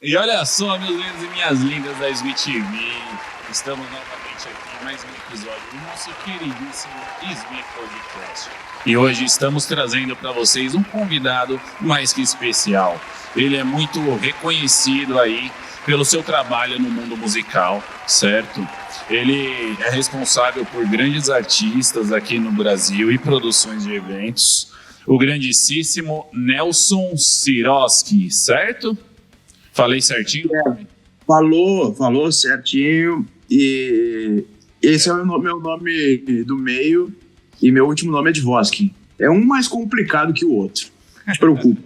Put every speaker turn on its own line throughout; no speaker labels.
E olha só, meus lindos e minhas lindas da Smith TV, estamos novamente aqui em mais um episódio do nosso queridíssimo Smith Podcast. E hoje estamos trazendo para vocês um convidado mais que especial. Ele é muito reconhecido aí pelo seu trabalho no mundo musical, certo? Ele é responsável por grandes artistas aqui no Brasil e produções de eventos. O grandíssimo Nelson Sirotsky, certo? Falei certinho?
Falou certinho. E esse é o meu nome do meio e meu último nome é Dvorsky. É um mais complicado que o outro. Não se preocupe.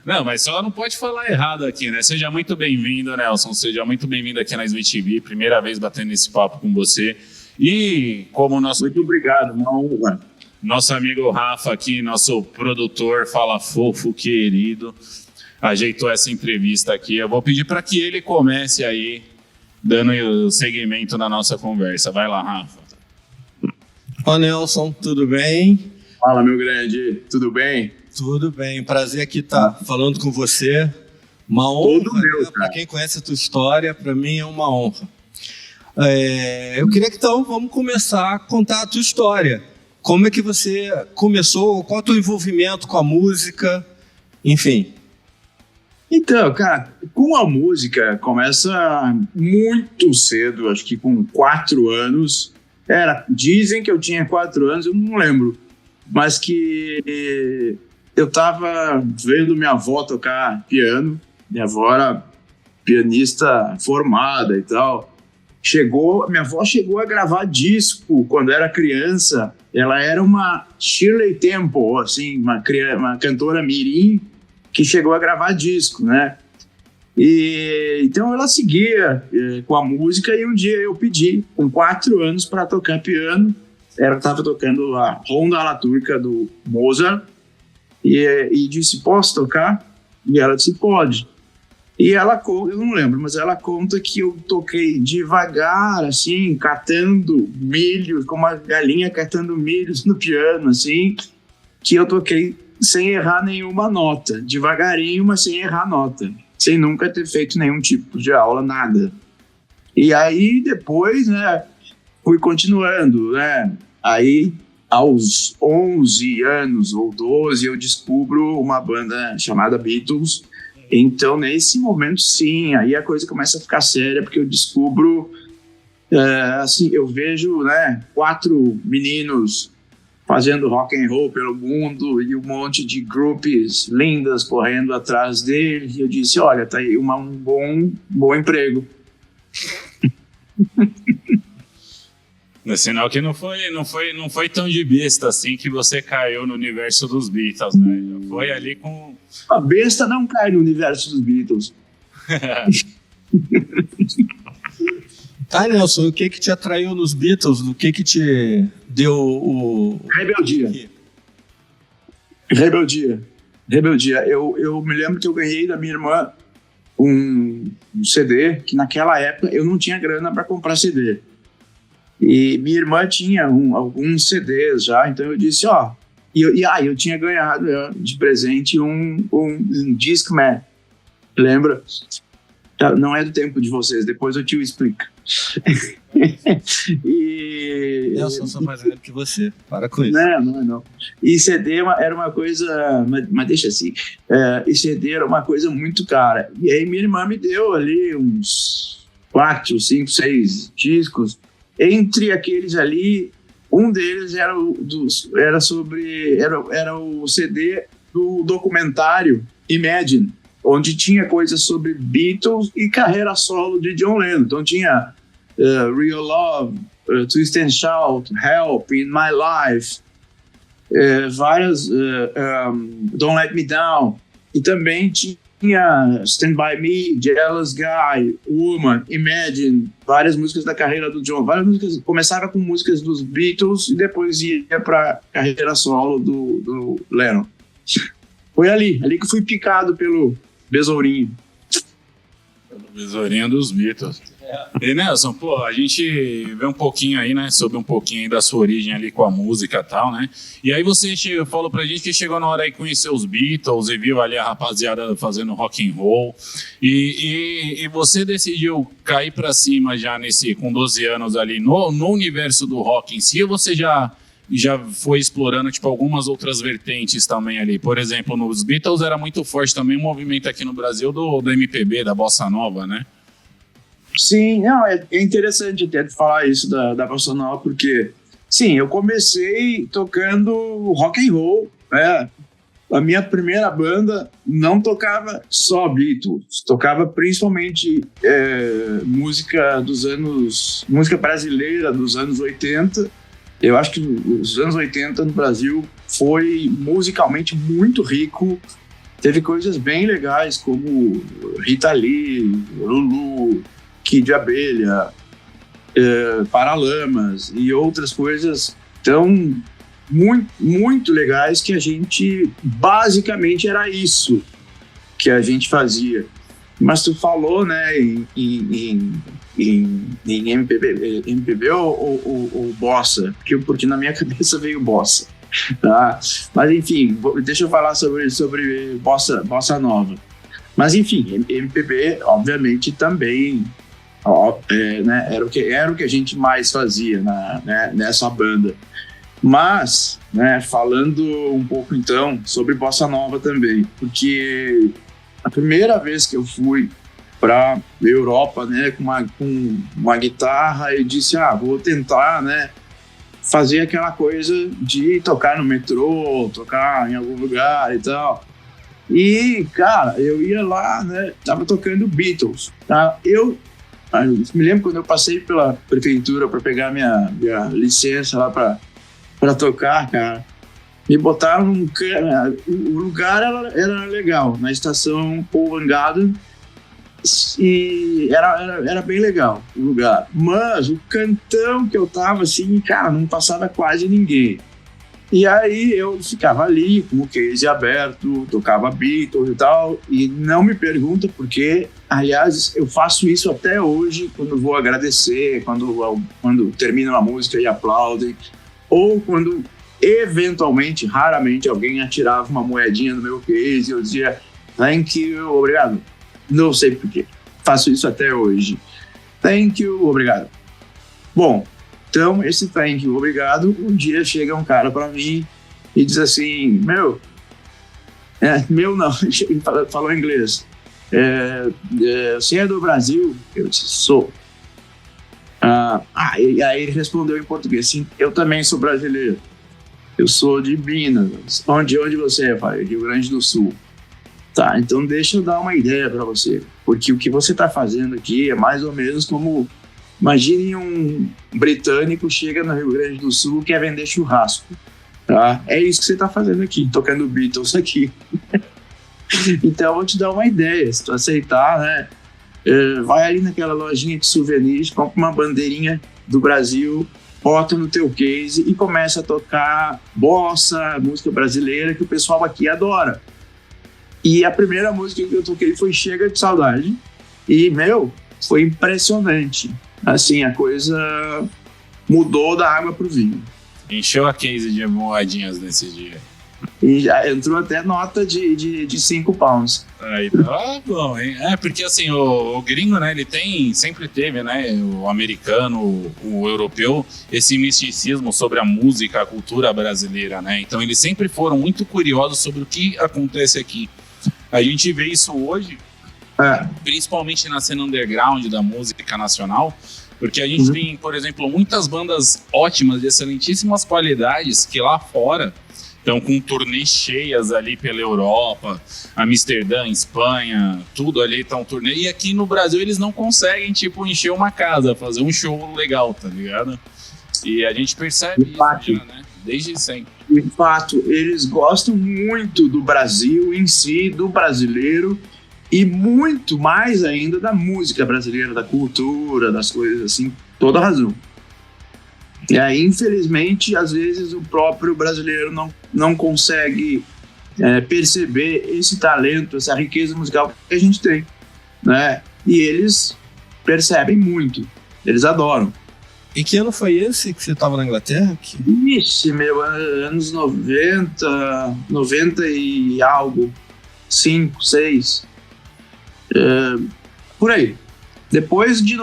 Não, mas só não pode falar errado aqui, né? Seja muito bem-vindo, Nelson. Seja muito bem-vindo aqui na Smith TV. Primeira vez batendo esse papo com você. E como nosso...
Muito obrigado, uma honra.
Nosso amigo Rafa aqui, nosso produtor, fala fofo, querido, ajeitou essa entrevista aqui. Eu vou pedir para que ele comece aí, dando o segmento na nossa conversa. Vai lá, Rafa.
Ó, Nelson, tudo bem?
Fala, meu grande, tudo bem?
Tudo bem, prazer aqui estar falando com você. Uma honra,
meu,
para quem conhece a tua história, para mim é uma honra. Eu queria que então vamos começar a contar a tua história. Como é que você começou, qual é o teu envolvimento com a música, enfim.
Então, cara, com a música começa muito cedo, acho que com 4 anos. Dizem que eu tinha 4 anos, eu não lembro, mas que eu tava vendo minha avó tocar piano. Minha avó era pianista formada e tal. Minha avó chegou a gravar disco quando era criança. Ela era uma Shirley Temple, assim, uma cantora mirim que chegou a gravar disco, né? E então ela seguia com a música e um dia eu pedi, com 4 anos, para tocar piano. Ela estava tocando a Ronda alla Turca do Mozart e disse, posso tocar? E ela disse, pode. E ela, eu não lembro, mas ela conta que eu toquei devagar, assim, catando milho, como uma galinha catando milhos no piano, assim, que eu toquei sem errar nenhuma nota, devagarinho, mas sem errar nota, sem nunca ter feito nenhum tipo de aula, nada. E aí, depois, né, fui continuando, né, aí, aos 11 anos ou 12, eu descubro uma banda chamada Beatles. Então, nesse momento, sim, aí a coisa começa a ficar séria, porque eu descubro, assim, eu vejo, né, 4 meninos fazendo rock and roll pelo mundo e um monte de groupies lindas correndo atrás dele, e eu disse, olha, tá aí um bom emprego.
É sinal que não foi tão de besta assim que você caiu no universo dos Beatles, né? Já foi ali com...
A besta não cai no universo dos Beatles.
Tá, Nelson, o que te atraiu nos Beatles? O que te deu o...
Rebeldia. Eu me lembro que eu ganhei da minha irmã um CD, que naquela época eu não tinha grana para comprar CD. E minha irmã tinha alguns CDs já, então eu disse, eu tinha ganhado de presente um Discman, lembra? Não é do tempo de vocês, depois eu te explico.
Eu sou mais velho que você, para com isso.
Não. E CD era uma coisa, mas deixa assim, e CD era uma coisa muito cara. E aí minha irmã me deu ali uns 4, 5, 6 discos. Entre aqueles ali, um deles era o CD do documentário Imagine, onde tinha coisas sobre Beatles e carreira solo de John Lennon. Então tinha Real Love, Twist and Shout, Help, In My Life, várias, Don't Let Me Down, e também tinha Stand By Me, Jealous Guy, Woman, Imagine, várias músicas da carreira do John. Várias músicas, começaram com músicas dos Beatles e depois ia para carreira solo do Lennon. Foi ali que eu fui picado pelo besourinho.
Besourinho dos Beatles. E Nelson, pô, a gente vê um pouquinho aí, né, sobre um pouquinho aí da sua origem ali com a música e tal, né? E aí você falou pra gente que chegou na hora aí de conhecer os Beatles e viu ali a rapaziada fazendo rock and roll. E você decidiu cair pra cima já com 12 anos ali no universo do rock em si, ou você já foi explorando tipo algumas outras vertentes também ali? Por exemplo, nos Beatles era muito forte também o movimento aqui no Brasil do MPB, da Bossa Nova, né?
Sim, não, é interessante até falar isso da Bossa Nova, porque, sim, eu comecei tocando rock and roll, né? A minha primeira banda não tocava só Beatles, tocava principalmente música brasileira dos anos 80. Eu acho que os anos 80 no Brasil foi musicalmente muito rico. Teve coisas bem legais como Rita Lee, Lulu, Kid de Abelha, Paralamas e outras coisas tão muito, muito legais que a gente, basicamente, era isso que a gente fazia. Mas tu falou, né, em MPB ou Bossa, porque na minha cabeça veio Bossa, tá? Mas enfim, deixa eu falar sobre Bossa Nova. Mas enfim, MPB, obviamente, também né, era o que a gente mais fazia nessa banda. Mas, né, falando um pouco então sobre Bossa Nova também, porque a primeira vez que eu fui para Europa, né, com uma guitarra, eu disse, vou tentar, né, fazer aquela coisa de tocar no metrô, tocar em algum lugar e tal. E, cara, eu ia lá, né, tava tocando Beatles, tá? Eu me lembro quando eu passei pela prefeitura para pegar minha licença lá para tocar, cara, me botaram o lugar era legal, na estação Paul Van Gaden, e era bem legal o lugar, mas o cantão que eu tava, assim, cara, não passava quase ninguém. E aí eu ficava ali com o case aberto, tocava Beatles e tal, e não me pergunta por quê. Aliás, eu faço isso até hoje quando vou agradecer, quando termina uma música e aplaudem, ou quando eventualmente, raramente, alguém atirava uma moedinha no meu case e eu dizia thank you, obrigado. Não sei por quê. Faço isso até hoje. Thank you, obrigado. Bom, então, esse thank you, obrigado, um dia chega um cara para mim e diz assim, meu não, ele falou em inglês, você é do Brasil? Eu disse, sou. E aí ele respondeu em português, sim, eu também sou brasileiro, eu sou de Minas. Onde você é? Eu falei, Rio Grande do Sul. Tá, então deixa eu dar uma ideia para você, porque o que você está fazendo aqui é mais ou menos como, imagine um britânico chega no Rio Grande do Sul e quer vender churrasco, tá? É isso que você está fazendo aqui, tocando Beatles aqui. Então eu vou te dar uma ideia, se tu aceitar, né? Vai ali naquela lojinha de souvenirs, compra uma bandeirinha do Brasil, bota no teu case e começa a tocar bossa, música brasileira que o pessoal aqui adora. E a primeira música que eu toquei foi Chega de Saudade e, foi impressionante. Assim, a coisa mudou da água pro vinho.
Encheu a case de moedinhas nesse dia.
E já entrou até nota de 5 pounds.
Aí, bom, hein? Porque assim, o gringo, né, ele sempre teve, né, o americano, o europeu, esse misticismo sobre a música, a cultura brasileira, né? Então eles sempre foram muito curiosos sobre o que acontece aqui. A gente vê isso hoje, principalmente na cena underground da música nacional, porque a gente tem, por exemplo, muitas bandas ótimas, de excelentíssimas qualidades, que lá fora estão com turnês cheias ali pela Europa, Amsterdã, Espanha, tudo ali estão turnê. E aqui no Brasil eles não conseguem, encher uma casa, fazer um show legal, tá ligado? E a gente percebe isso já, né? Desde sempre.
De fato, eles gostam muito do Brasil em si, do brasileiro, e muito mais ainda da música brasileira, da cultura, das coisas assim, toda razão. E aí, infelizmente, às vezes o próprio brasileiro não consegue perceber esse talento, essa riqueza musical que a gente tem, né? E eles percebem muito. Eles adoram.
E que ano foi esse que você estava na Inglaterra?
Ixi, anos 90 e algo. 5, 6. Por aí. Depois de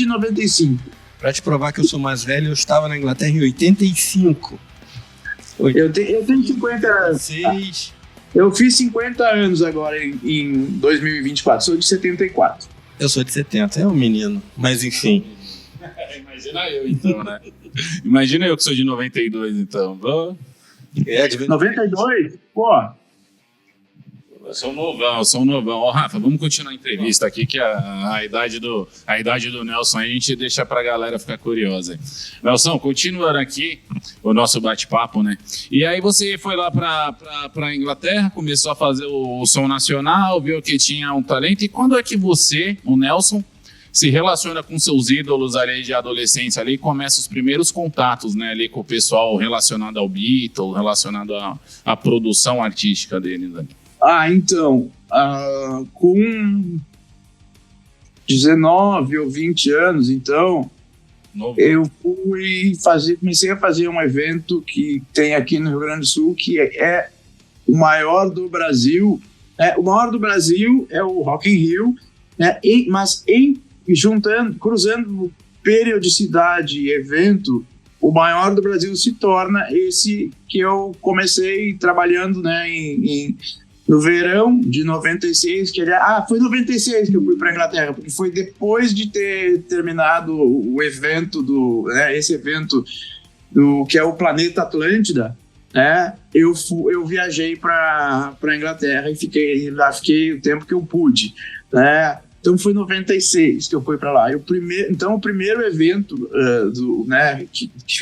95.
Para te provar que eu sou mais velho, eu estava na Inglaterra em 85.
Eu tenho 50 anos.
6.
Eu fiz 50 anos agora em 2024. Sou de 74.
Eu sou de 70, é um menino. Mas enfim.
Imagina eu, então, né? Imagina eu que sou de 92, então.
De
92? Pô.
Eu sou um novão. Ó, Rafa, vamos continuar a entrevista aqui, que a idade do Nelson a gente deixa pra galera ficar curiosa. Nelson, continuando aqui o nosso bate-papo, né? E aí você foi lá pra Inglaterra, começou a fazer o som nacional, viu que tinha um talento. E quando é que você, o Nelson, se relaciona com seus ídolos ali de adolescência ali e começa os primeiros contatos, né, ali com o pessoal relacionado ao Beatles, relacionado à produção artística deles ali?
Então, com 19 ou 20 anos, então, eu comecei a fazer um evento que tem aqui no Rio Grande do Sul, que é o maior do Brasil. O maior do Brasil é o Rock in Rio, né? Mas cruzando periodicidade e evento, o maior do Brasil se torna esse que eu comecei trabalhando, né, no verão de 96, foi em 96 que eu fui para a Inglaterra, porque foi depois de ter terminado o evento esse evento que é o Planeta Atlântida, né? Eu viajei para a Inglaterra e fiquei o tempo que eu pude, né? Então foi em 96 que eu fui para lá. O primeiro evento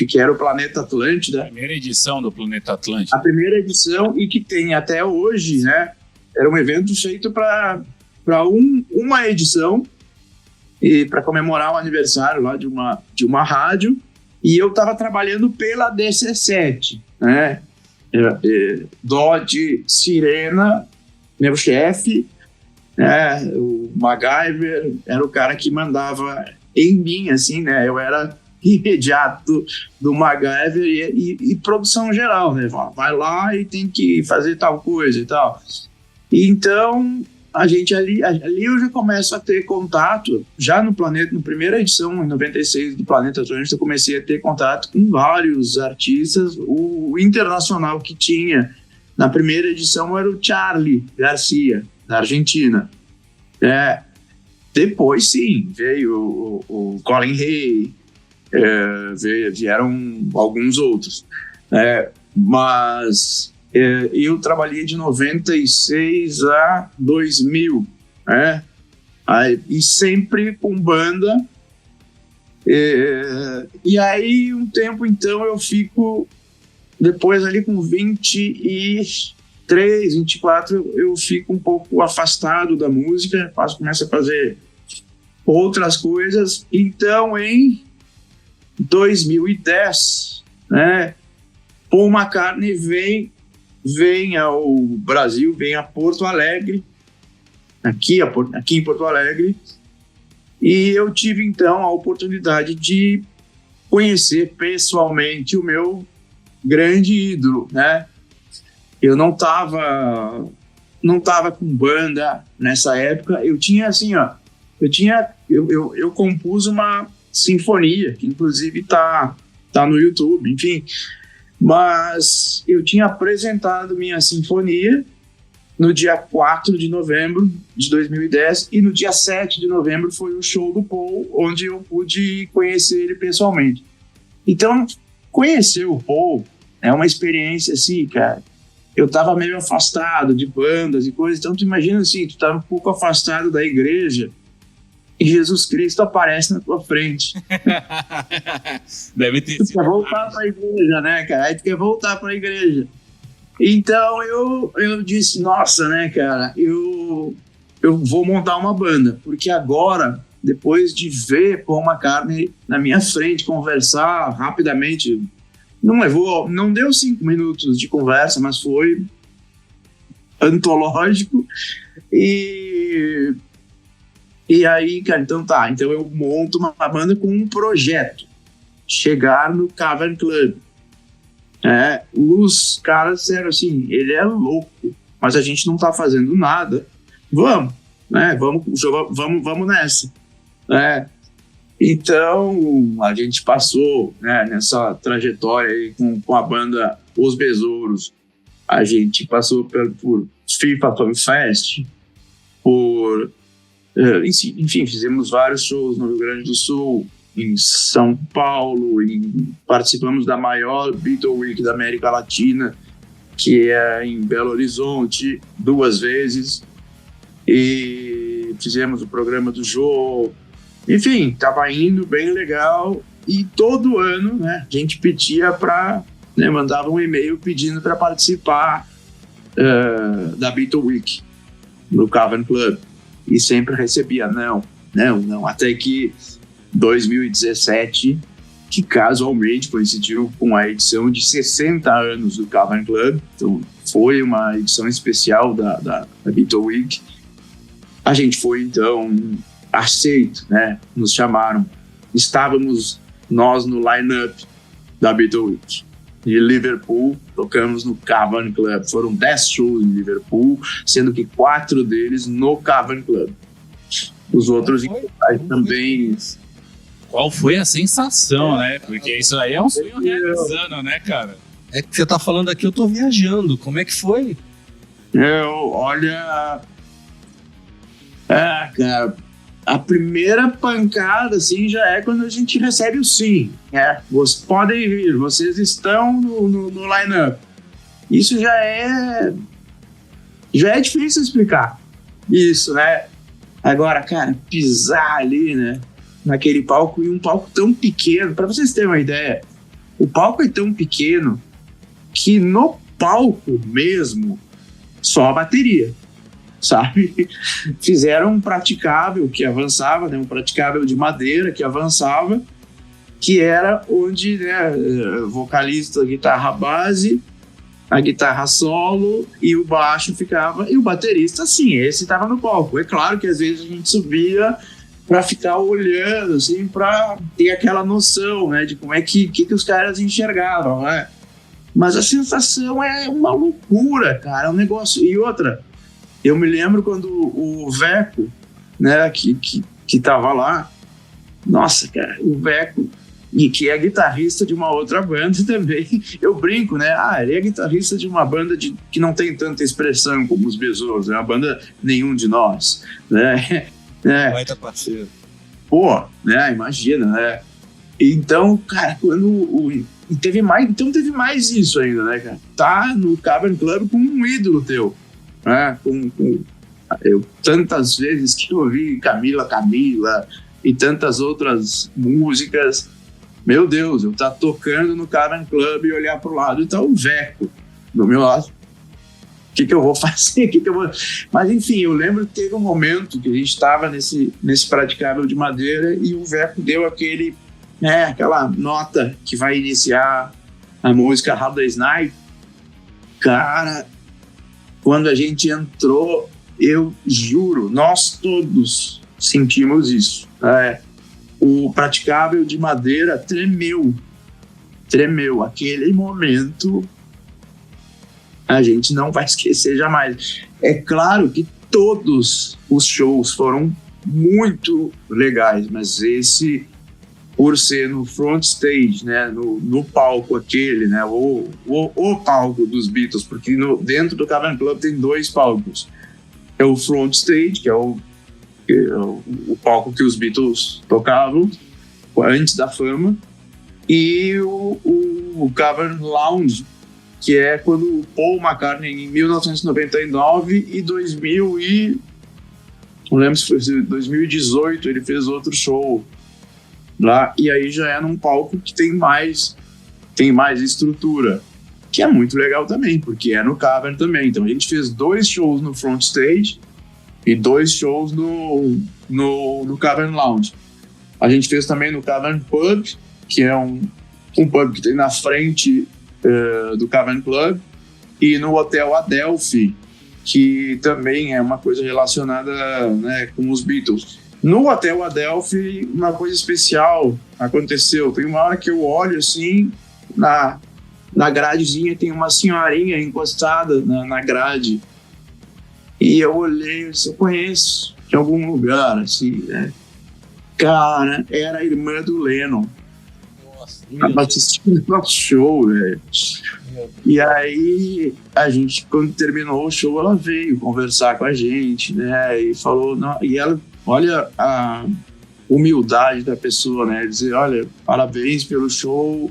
que era o Planeta Atlântida.
A primeira edição do Planeta Atlântida.
A primeira edição, e que tem até hoje, né? Era um evento feito para uma edição e para comemorar o aniversário lá de uma rádio. E eu estava trabalhando pela DC7, né? Dodge Sirena, meu chefe. O MacGyver era o cara que mandava em mim, assim, né? Eu era imediato do MacGyver e produção geral, né? Vai lá e tem que fazer tal coisa e tal. E então, a gente ali eu já começo a ter contato, já na primeira edição, em 96 do Planeta Atlântida, eu comecei a ter contato com vários artistas. O internacional que tinha na primeira edição era o Charly Garcia, da Argentina. Depois, sim, veio o Colin Hay, vieram alguns outros. Mas eu trabalhei de 96 a 2000, e sempre com banda. E aí, um tempo, então, eu fico, depois ali com 23, 24, eu fico um pouco afastado da música, começo a fazer outras coisas. Então, em 2010, né, Paul McCartney vem ao Brasil, vem a Porto Alegre, aqui em Porto Alegre, e eu tive, então, a oportunidade de conhecer pessoalmente o meu grande ídolo, né? Eu não tava com banda nessa época. Eu tinha assim, eu compus uma sinfonia, que inclusive tá no YouTube, enfim. Mas eu tinha apresentado minha sinfonia no dia 4 de novembro de 2010, e no dia 7 de novembro foi o show do Paul, onde eu pude conhecer ele pessoalmente. Então, conhecer o Paul é uma experiência assim, cara. Eu estava meio afastado de bandas e coisas, então tu imagina assim, tu estava um pouco afastado da igreja e Jesus Cristo aparece na tua frente.
Deve ter
sido. Tu quer voltar para a igreja, né, cara? Aí tu quer voltar para a igreja. Então eu disse, nossa, né, cara, eu vou montar uma banda, porque agora, depois de ver Paul McCartney na minha frente, conversar rapidamente, não deu 5 minutos de conversa, mas foi antológico, e E aí, cara, então eu monto uma banda com um projeto, chegar no Cavern Club. Os caras disseram assim, ele é louco, mas a gente não tá fazendo nada, vamos, né? Vamos nessa, né? Então a gente passou, né, nessa trajetória aí com a banda Os Besouros. A gente passou por FIFA Fan Fest, enfim, fizemos vários shows no Rio Grande do Sul, em São Paulo, participamos da maior Beatle Week da América Latina, que é em Belo Horizonte, 2 vezes, e fizemos o programa do Jô. Enfim, estava indo bem legal, e todo ano, né, a gente pedia mandava um e-mail pedindo para participar da Beatle Week no Cavern Club, e sempre recebia não, até que 2017, que casualmente coincidiu com a edição de 60 anos do Cavern Club, então foi uma edição especial da Beatle Week. A gente foi, então, aceito, né? Nos chamaram. Estávamos nós no line-up da Beatle Week. De Liverpool, tocamos no Cavern Club. Foram 10 shows em Liverpool, sendo que 4 deles no Cavern Club. Os outros também...
Qual foi a sensação, né? Porque isso aí é um sonho realizando, né, cara?
É que você tá falando aqui, eu tô viajando. Como é que foi?
Olha... cara, a primeira pancada, assim, já é quando a gente recebe o sim. Vocês podem vir, vocês estão no line-up. Isso já é difícil explicar. Isso, né? Agora, cara, pisar ali, né? Naquele palco, e um palco tão pequeno, para vocês terem uma ideia, o palco é tão pequeno que no palco mesmo só a bateria, sabe? Fizeram um praticável que avançava, né? Um praticável de madeira que avançava, que era onde, né, vocalista, guitarra base, a guitarra solo e o baixo ficava, e o baterista, sim, esse estava no palco. É claro que às vezes a gente subia para ficar olhando, assim, para ter aquela noção, né, de como é que os caras enxergavam, né? Mas a sensação é uma loucura, cara, é um negócio. E outra, eu me lembro quando o Veco, né, que tava lá, nossa, cara, o Veco, e que é guitarrista de uma outra banda também, eu brinco, né, ele é guitarrista de uma banda que não tem tanta expressão como os Besouros, é uma banda Nenhum de Nós, né?
Vai tá parceiro.
Pô, né? Imagina, né? Então, cara, teve mais isso ainda, né, cara? Tá no Cavern Club com um ídolo teu, né? Eu tantas vezes que eu ouvi Camila e tantas outras músicas. Meu Deus, eu tá tocando no Cavern Club e olhar pro lado e tá o Veco do meu lado. O que eu vou fazer? Mas enfim, eu lembro que teve um momento que a gente estava nesse praticável de madeira e o Veco deu aquela nota que vai iniciar a música Hard Day's Night. Cara, quando a gente entrou, eu juro, nós todos sentimos isso. O praticável de madeira tremeu. Aquele momento a gente não vai esquecer jamais. É claro que todos os shows foram muito legais, mas esse, por ser no front stage, né, no palco aquele, né, o palco dos Beatles, porque dentro do Cavern Club tem 2 palcos. É o front stage, que é o palco que os Beatles tocavam antes da fama, e o Cavern Lounge, que é quando o Paul McCartney, em 1999 e 2000 não lembro se foi 2018, ele fez outro show lá, e aí já é num palco que tem mais estrutura, que é muito legal também, porque é no Cavern também. Então a gente fez 2 shows no front stage e 2 shows no Cavern Lounge. A gente fez também no Cavern Pub, que é um pub que tem na frente do Cavern Club, e no Hotel Adelphi, que também é uma coisa relacionada, né, com os Beatles. No Hotel Adelphi, uma coisa especial aconteceu. Tem uma hora que eu olho assim, na gradezinha tem uma senhorinha encostada na grade. E eu olhei, eu conheço de algum lugar, assim, né? Cara, era a irmã do Lennon.
Nossa,
Tava assistindo o nosso show, velho. E aí, a gente, quando terminou o show, ela veio conversar com a gente, né? E falou, não, e ela, olha a humildade da pessoa, né? Dizer, olha, parabéns pelo show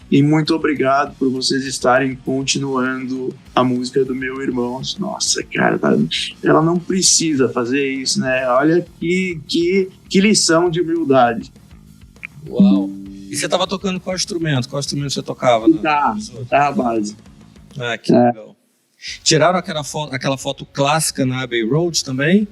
e muito obrigado por vocês estarem continuando a música do meu irmão. Nossa, cara, ela não precisa fazer isso, né? Olha que lição de humildade.
Uau! E você estava tocando qual instrumento? Qual instrumento você tocava?
Tá a base.
Ah, que legal. Tiraram aquela foto clássica na Abbey Road também?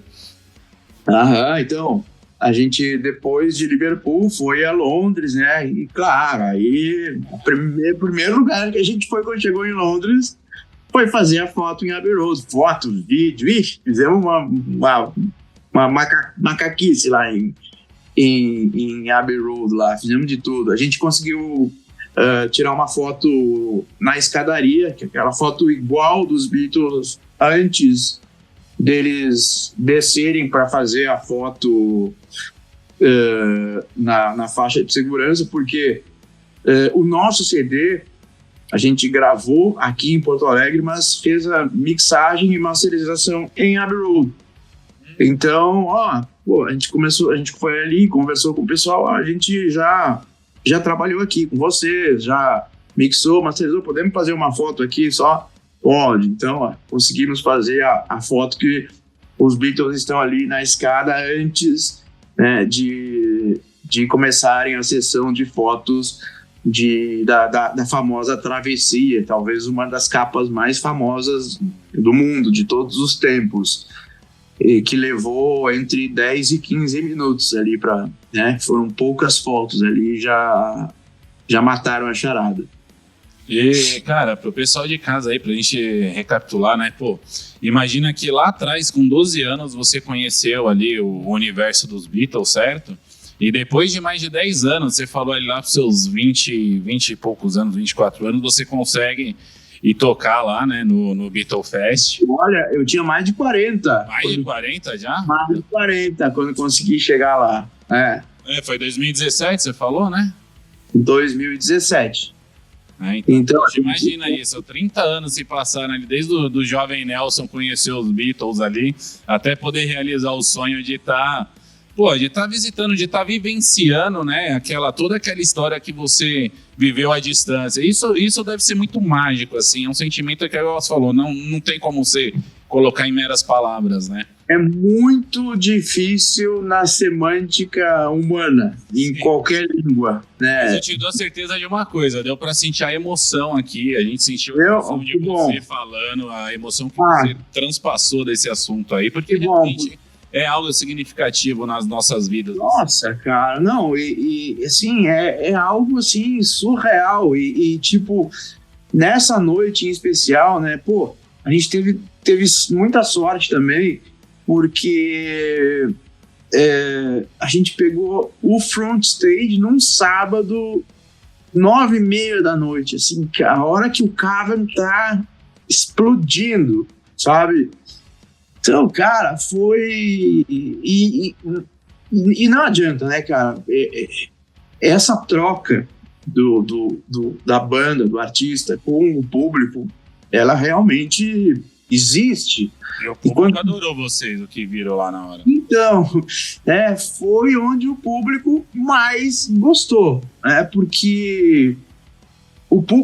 Aham, então, a gente, depois de Liverpool, foi a Londres, né? E, claro, aí, o primeiro lugar que a gente foi quando chegou em Londres foi fazer a foto em Abbey Road. Foto, vídeo, fizemos uma macaquice lá em Abbey Road, lá, fizemos de tudo. A gente conseguiu tirar uma foto na escadaria, que é aquela foto igual dos Beatles antes deles descerem para fazer a foto na faixa de segurança, porque o nosso CD a gente gravou aqui em Porto Alegre, mas fez a mixagem e masterização em Abbey Road. Então, a gente foi ali, conversou com o pessoal, a gente já trabalhou aqui com vocês, já mixou, masterizou, podemos fazer uma foto aqui só? Pode. Então, conseguimos fazer a foto que os Beatles estão ali na escada antes, né, de começarem a sessão de fotos da famosa travessia, talvez uma das capas mais famosas do mundo, de todos os tempos, e que levou entre 10 e 15 minutos ali para, né, foram poucas fotos ali, já mataram a charada.
E, cara, pro pessoal de casa aí, pra gente recapitular, né, pô, imagina que lá atrás, com 12 anos, você conheceu ali o universo dos Beatles, certo? E depois de mais de 10 anos, você falou ali lá pros seus 20 e poucos anos, 24 anos, você consegue ir tocar lá, né, no Beatle Fest.
Olha, eu tinha mais de 40.
Mais de 40 já?
Mais de 40, quando consegui chegar lá.
Foi 2017, você falou, né?
2017.
Então, imagina isso, 30 anos se passaram ali, desde o jovem Nelson conhecer os Beatles ali, até poder realizar o sonho de estar visitando, de estar vivenciando, né, toda aquela história que você viveu à distância. Isso deve ser muito mágico, assim, é um sentimento que a Ross falou, não tem como você colocar em meras palavras, né?
É muito difícil na semântica humana, em qualquer língua, né?
Mas eu te dou a certeza de uma coisa, deu para sentir a emoção aqui, a gente sentiu a emoção de você falando, a emoção que você transpassou desse assunto aí, porque realmente é algo significativo nas nossas vidas.
Nossa, cara, não, e assim, é algo assim surreal, e tipo, nessa noite em especial, né, pô, a gente teve muita sorte também, porque a gente pegou o front stage num sábado, 9h30 da noite, assim, a hora que o Cavern tá explodindo, sabe? Então, cara, foi... E não adianta, né, cara? Essa troca da banda, do artista com o público, ela realmente existe.
E o público adorou vocês, o que viram lá na hora.
Então, foi onde o público mais gostou, né? Porque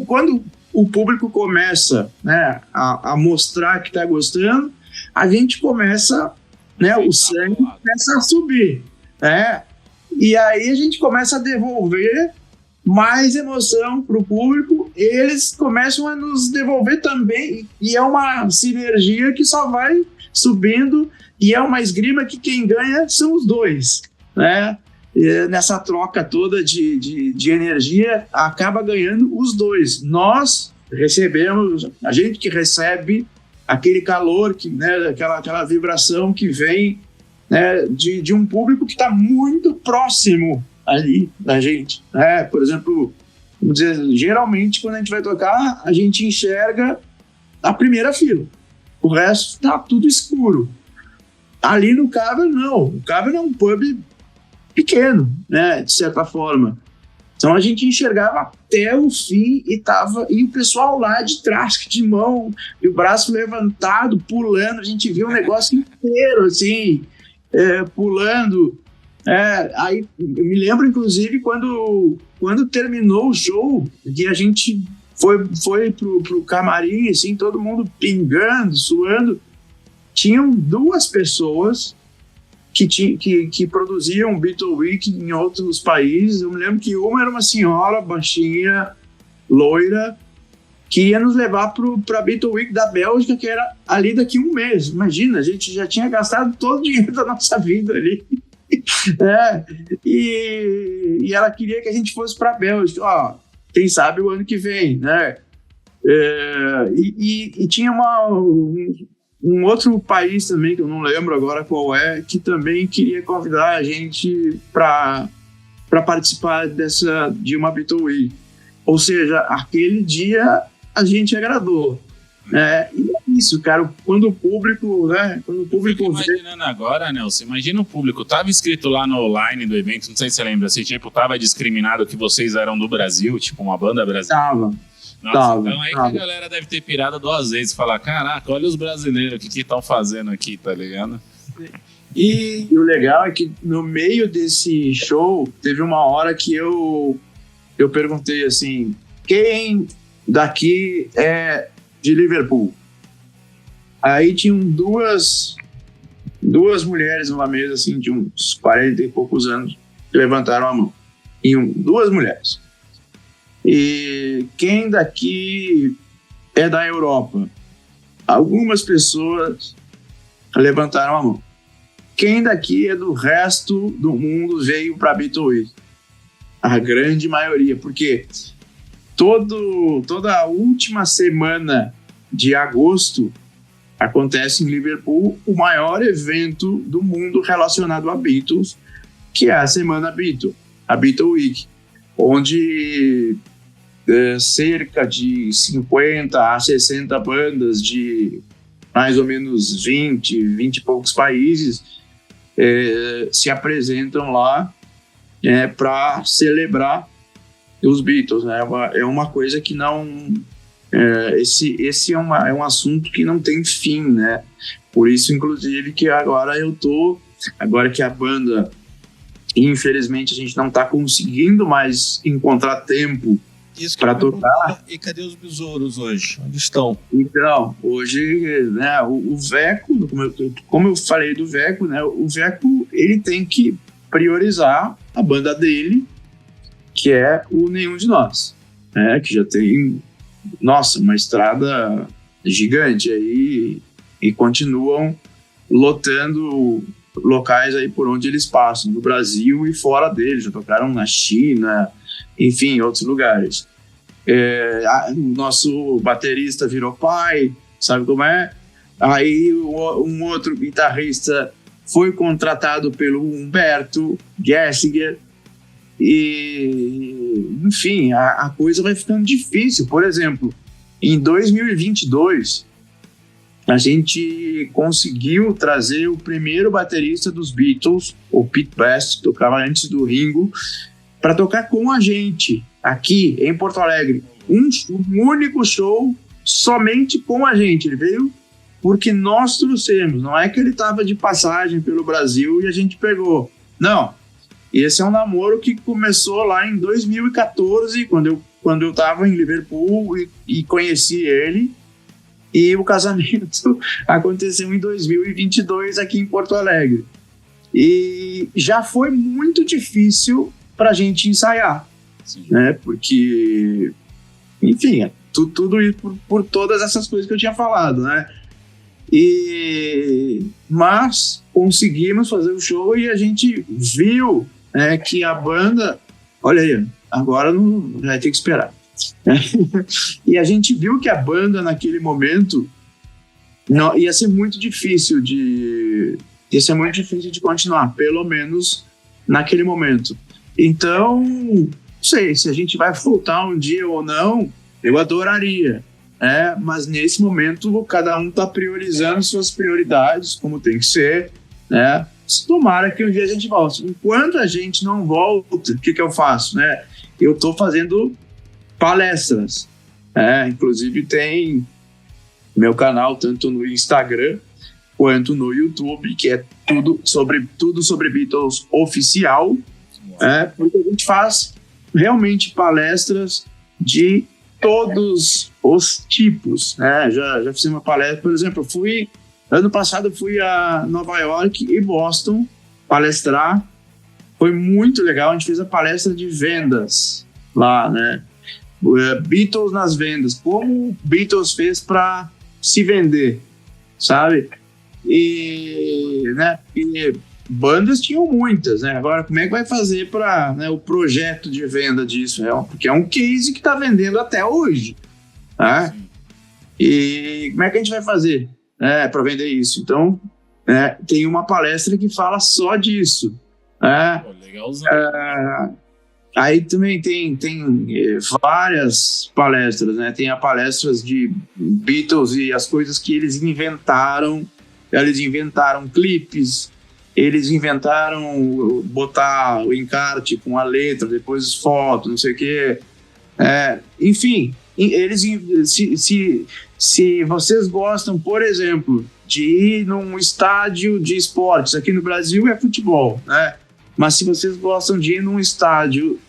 quando o público começa, né, a mostrar que está gostando, a gente começa, né, o sangue começa a subir, né? E aí a gente começa a devolver mais emoção para o público, eles começam a nos devolver também, e é uma sinergia que só vai subindo, e é uma esgrima que quem ganha são os dois, né? E nessa troca toda de energia, acaba ganhando os dois. Nós recebemos, a gente que recebe aquele calor, né, aquela vibração que vem né, de um público que está muito próximo ali da gente. Né? Por exemplo, vamos dizer, geralmente quando a gente vai tocar, a gente enxerga a primeira fila. O resto está tudo escuro. Ali no Cavern, não. O Cavern é um pub pequeno, né, de certa forma. Então a gente enxergava até o fim e o pessoal lá de trás, de mão, e o braço levantado, pulando. A gente viu o negócio inteiro, assim, pulando. Aí eu me lembro, inclusive, quando terminou o show, que a gente foi pro camarim, assim, todo mundo pingando, suando. Tinham duas pessoas que produziam Beatle Week em outros países. Eu me lembro que uma era uma senhora baixinha, loira, que ia nos levar para a Beatle Week da Bélgica, que era ali daqui a um mês. Imagina, a gente já tinha gastado todo o dinheiro da nossa vida ali. E ela queria que a gente fosse para a Bélgica. Ó, quem sabe o ano que vem, né? E tinha um outro país também, que eu não lembro agora qual é, que também queria convidar a gente para participar de uma Beatle Week. Ou seja, aquele dia a gente agradou. E é isso, cara, quando o público, né? Quando o público
imaginando agora, Nelson, imagina o público, tava escrito lá no line do evento, não sei se você lembra, assim, tipo, tava discriminado que vocês eram do Brasil, tipo, uma banda brasileira. Nossa, então aí que a galera deve ter pirado 2 vezes e falar, caraca, olha os brasileiros, o que estão fazendo aqui, tá ligado?
E o legal é que no meio desse show, teve uma hora que eu perguntei assim, quem daqui é de Liverpool? Aí tinham duas mulheres numa mesa, assim, de uns 40 e poucos anos, que levantaram a mão. Duas mulheres. E quem daqui é da Europa? Algumas pessoas levantaram a mão. Quem daqui é do resto do mundo veio para Beatle Week? A grande maioria, porque toda a última semana de agosto acontece em Liverpool o maior evento do mundo relacionado a Beatles, que é a Semana Beatle, a Beatle Week, onde cerca de 50 a 60 bandas de mais ou menos 20 e poucos países se apresentam lá para celebrar os Beatles, né? É uma coisa que não... esse é um assunto que não tem fim, né? Por isso, inclusive, que agora que a banda, infelizmente, a gente não está conseguindo mais encontrar tempo para tocar.
E cadê os besouros hoje? Onde estão?
Então, hoje, né, o Veco, como eu falei do Veco, né, o Veco, ele tem que priorizar a banda dele, que é o Nenhum de Nós, né, que já tem, nossa, uma estrada gigante aí, e continuam lotando locais aí por onde eles passam, no Brasil e fora dele. Já tocaram na China, enfim, outros lugares. O nosso baterista virou pai, sabe como é? Aí um outro guitarrista foi contratado pelo Humberto Gessinger e, enfim, a coisa vai ficando difícil. Por exemplo, em 2022, a gente conseguiu trazer o primeiro baterista dos Beatles, o Pete Best, que tocava antes do Ringo, para tocar com a gente aqui em Porto Alegre. Um único show somente com a gente. Ele veio porque nós trouxemos. Não é que ele estava de passagem pelo Brasil e a gente pegou. Não. Esse é um namoro que começou lá em 2014, quando eu estava em Liverpool e conheci ele. E o casamento aconteceu em 2022 aqui em Porto Alegre. E já foi muito difícil para a gente ensaiar, né? Porque, enfim, tudo isso por todas essas coisas que eu tinha falado, né? Mas conseguimos fazer o show e a gente viu, né, que a banda... Olha aí, agora não vai ter que esperar. E a gente viu que a banda naquele momento ia ser muito difícil de Isso é muito difícil de continuar, pelo menos naquele momento. Então, não sei se a gente vai voltar um dia ou não, eu adoraria. Mas nesse momento, cada um está priorizando suas prioridades, como tem que ser, né? Tomara que um dia a gente volte. Enquanto a gente não volta, o que eu faço, né? Eu estou fazendo palestras. Inclusive tem meu canal tanto no Instagram quanto no YouTube, que é tudo sobre Beatles oficial, porque a gente faz realmente palestras de todos os tipos, né? Já fiz uma palestra, por exemplo, ano passado fui a Nova York e Boston palestrar, foi muito legal, a gente fez a palestra de vendas lá, né? Beatles nas vendas, como o Beatles fez para se vender, sabe? E bandas tinham muitas, né? Agora, como é que vai fazer para, né, o projeto de venda disso? Porque é um case que está vendendo até hoje, né? E como é que a gente vai fazer para vender isso? Então, tem uma palestra que fala só disso.
Legalzão.
Aí também tem várias palestras, né? Tem a palestras de Beatles e as coisas que eles inventaram. Eles inventaram clipes, eles inventaram botar o encarte com a letra, depois foto, não sei o quê. Enfim, eles, se vocês gostam, por exemplo, de ir num estádio de esportes, aqui no Brasil é futebol, né? Mas se vocês gostam de ir num estádio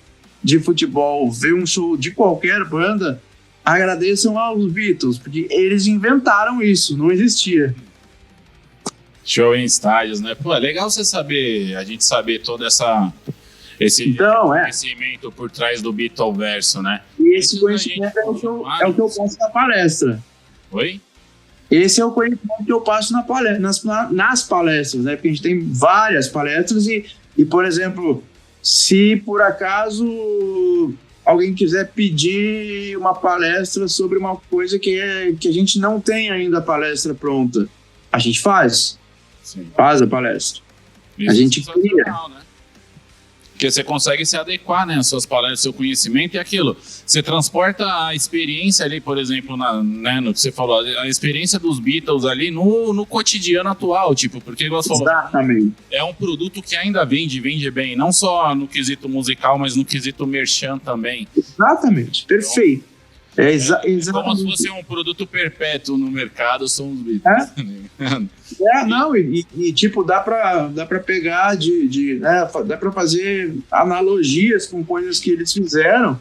de futebol, ver um show de qualquer banda, agradeçam aos Beatles, porque eles inventaram isso, não existia.
Show em estádios, né? Pô, é legal a gente saber todo esse conhecimento por trás do Beatleverso, né?
E esse conhecimento é o que eu passo na palestra.
Oi?
Esse é o conhecimento que eu passo nas palestras, né? Porque a gente tem várias palestras e, por exemplo, se por acaso alguém quiser pedir uma palestra sobre uma coisa que a gente não tem ainda a palestra pronta, a gente faz.
Sim.
Faz a palestra.
Isso
a gente cria.
Né? Porque você consegue se adequar, né, às suas palestras, seu conhecimento e aquilo. Você transporta a experiência ali, por exemplo, no que você falou, a experiência dos Beatles ali no cotidiano atual, tipo, porque igual você falou,
exatamente.
É um produto que ainda vende bem, não só no quesito musical, mas no quesito merchan também.
Exatamente, perfeito.
Exatamente. Como se fosse um produto perpétuo no mercado, são os Beatles.
Tipo, dá pra pegar dá pra fazer analogias com coisas que eles fizeram,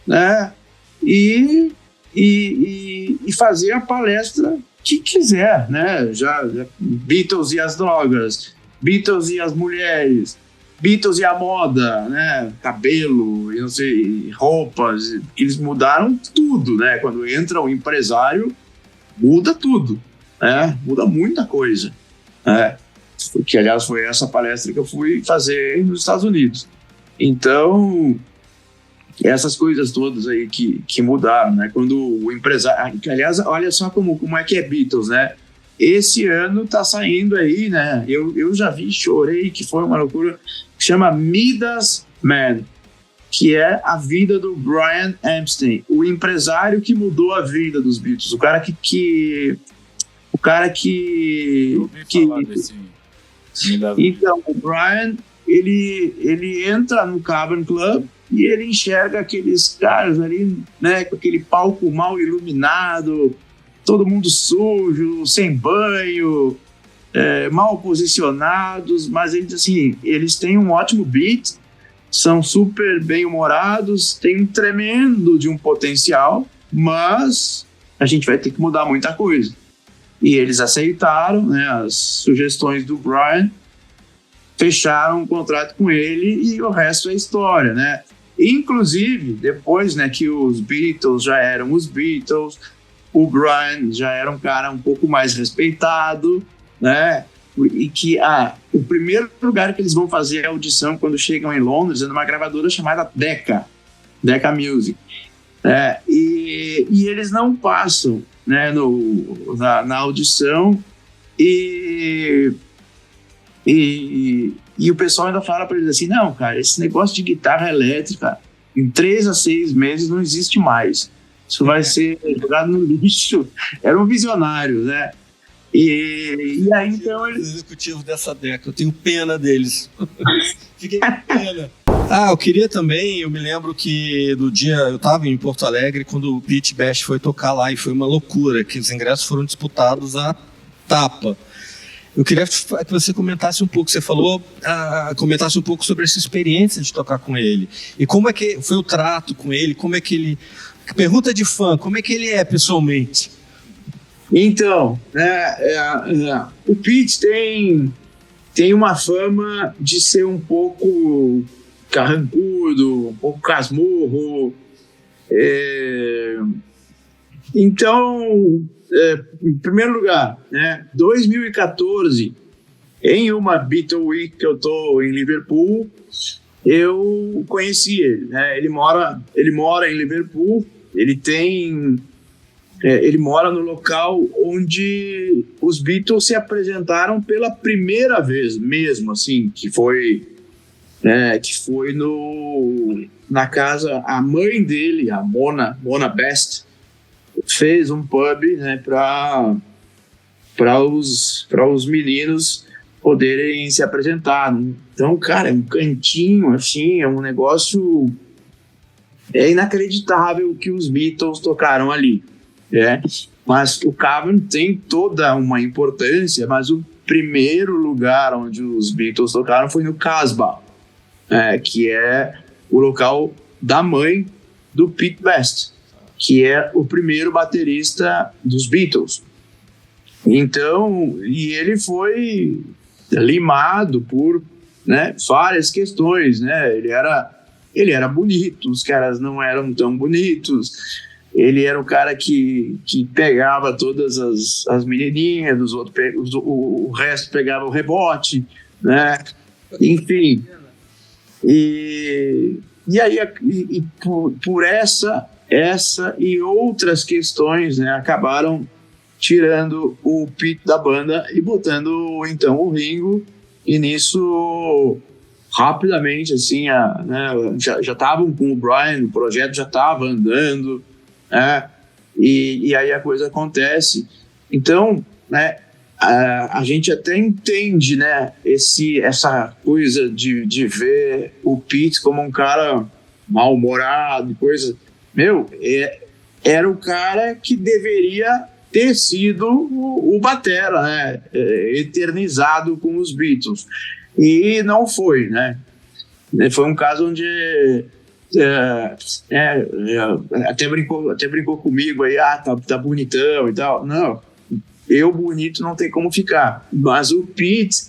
né? E fazer a palestra que quiser, né? Já Beatles e as drogas, Beatles e as mulheres, Beatles e a moda, né? Cabelo, e não sei, roupas, eles mudaram tudo, né? Quando entra o empresário, muda tudo, né? Muda muita coisa, né? Que, aliás, foi essa palestra que eu fui fazer nos Estados Unidos. Então, essas coisas todas aí que mudaram, né? Quando o empresário... Aliás, olha só como é que é Beatles, né? Esse ano tá saindo aí, né? Eu já vi, chorei, que foi uma loucura. Chama Midas Man, que é a vida do Brian Epstein, o empresário que mudou a vida dos Beatles, o cara que
Eu ouvi falar desse Midas Man.
Então, o Brian, ele entra no Cavern Club e ele enxerga aqueles caras ali, né, com aquele palco mal iluminado, todo mundo sujo, sem banho, mal posicionados, mas eles, assim, eles têm um ótimo beat, são super bem-humorados, têm um tremendo de um potencial, mas a gente vai ter que mudar muita coisa. E eles aceitaram, né, as sugestões do Brian, fecharam um contrato com ele e o resto é história, né? Inclusive, depois, né, que os Beatles já eram os Beatles, o Brian já era um cara um pouco mais respeitado, né? E que o primeiro lugar que eles vão fazer a audição quando chegam em Londres é numa gravadora chamada Decca Music. E eles não passam, né, na audição e E o pessoal ainda fala para eles assim, não, cara, esse negócio de guitarra elétrica, em 3 a 6 meses não existe mais. Isso vai ser jogado no lixo. Eram visionários, né? E aí, então,
Os executivos dessa década, eu tenho pena deles. Fiquei com pena. Eu queria também, eu me lembro que do dia, eu estava em Porto Alegre quando o Pete Best foi tocar lá e foi uma loucura, que os ingressos foram disputados à tapa. Eu queria que você comentasse um pouco, você falou, comentasse um pouco sobre essa experiência de tocar com ele. E como é que foi o trato com ele, como é que ele... Pergunta de fã, como é que ele é pessoalmente?
Então, o Pete tem uma fama de ser um pouco carrancudo, um pouco casmurro. Então, em primeiro lugar, 2014, em uma Beatle Week que eu estou em Liverpool, eu conheci ele. Ele mora em Liverpool, ele mora no local onde os Beatles se apresentaram pela primeira vez mesmo, assim, que foi na casa, a mãe dele, a Mona Best, fez um pub, para os meninos poderem se apresentar. Então, cara, é um cantinho, assim, é um negócio inacreditável que os Beatles tocaram ali. Mas o Cavern tem toda uma importância, mas o primeiro lugar onde os Beatles tocaram foi no Casbah, que é o local da mãe do Pete Best, que é o primeiro baterista dos Beatles. Então, e ele foi limado por várias questões, ele era bonito, os caras não eram tão bonitos, ele era o cara que pegava todas as menininhas, dos outros, o resto pegava o rebote, enfim. E aí, por essa e outras questões, acabaram tirando o Pete da banda e botando, então, o Ringo, e nisso, rapidamente, assim, já estavam com o Brian, o projeto já estava andando, e aí a coisa acontece. Então, a gente até entende, essa coisa de ver o Pete como um cara mal-humorado, coisa. Era o cara que deveria ter sido o batera, eternizado com os Beatles. E não foi, Foi um caso onde até brincou comigo aí, tá bonitão e tal. Não, eu bonito não tem como ficar, mas o Pete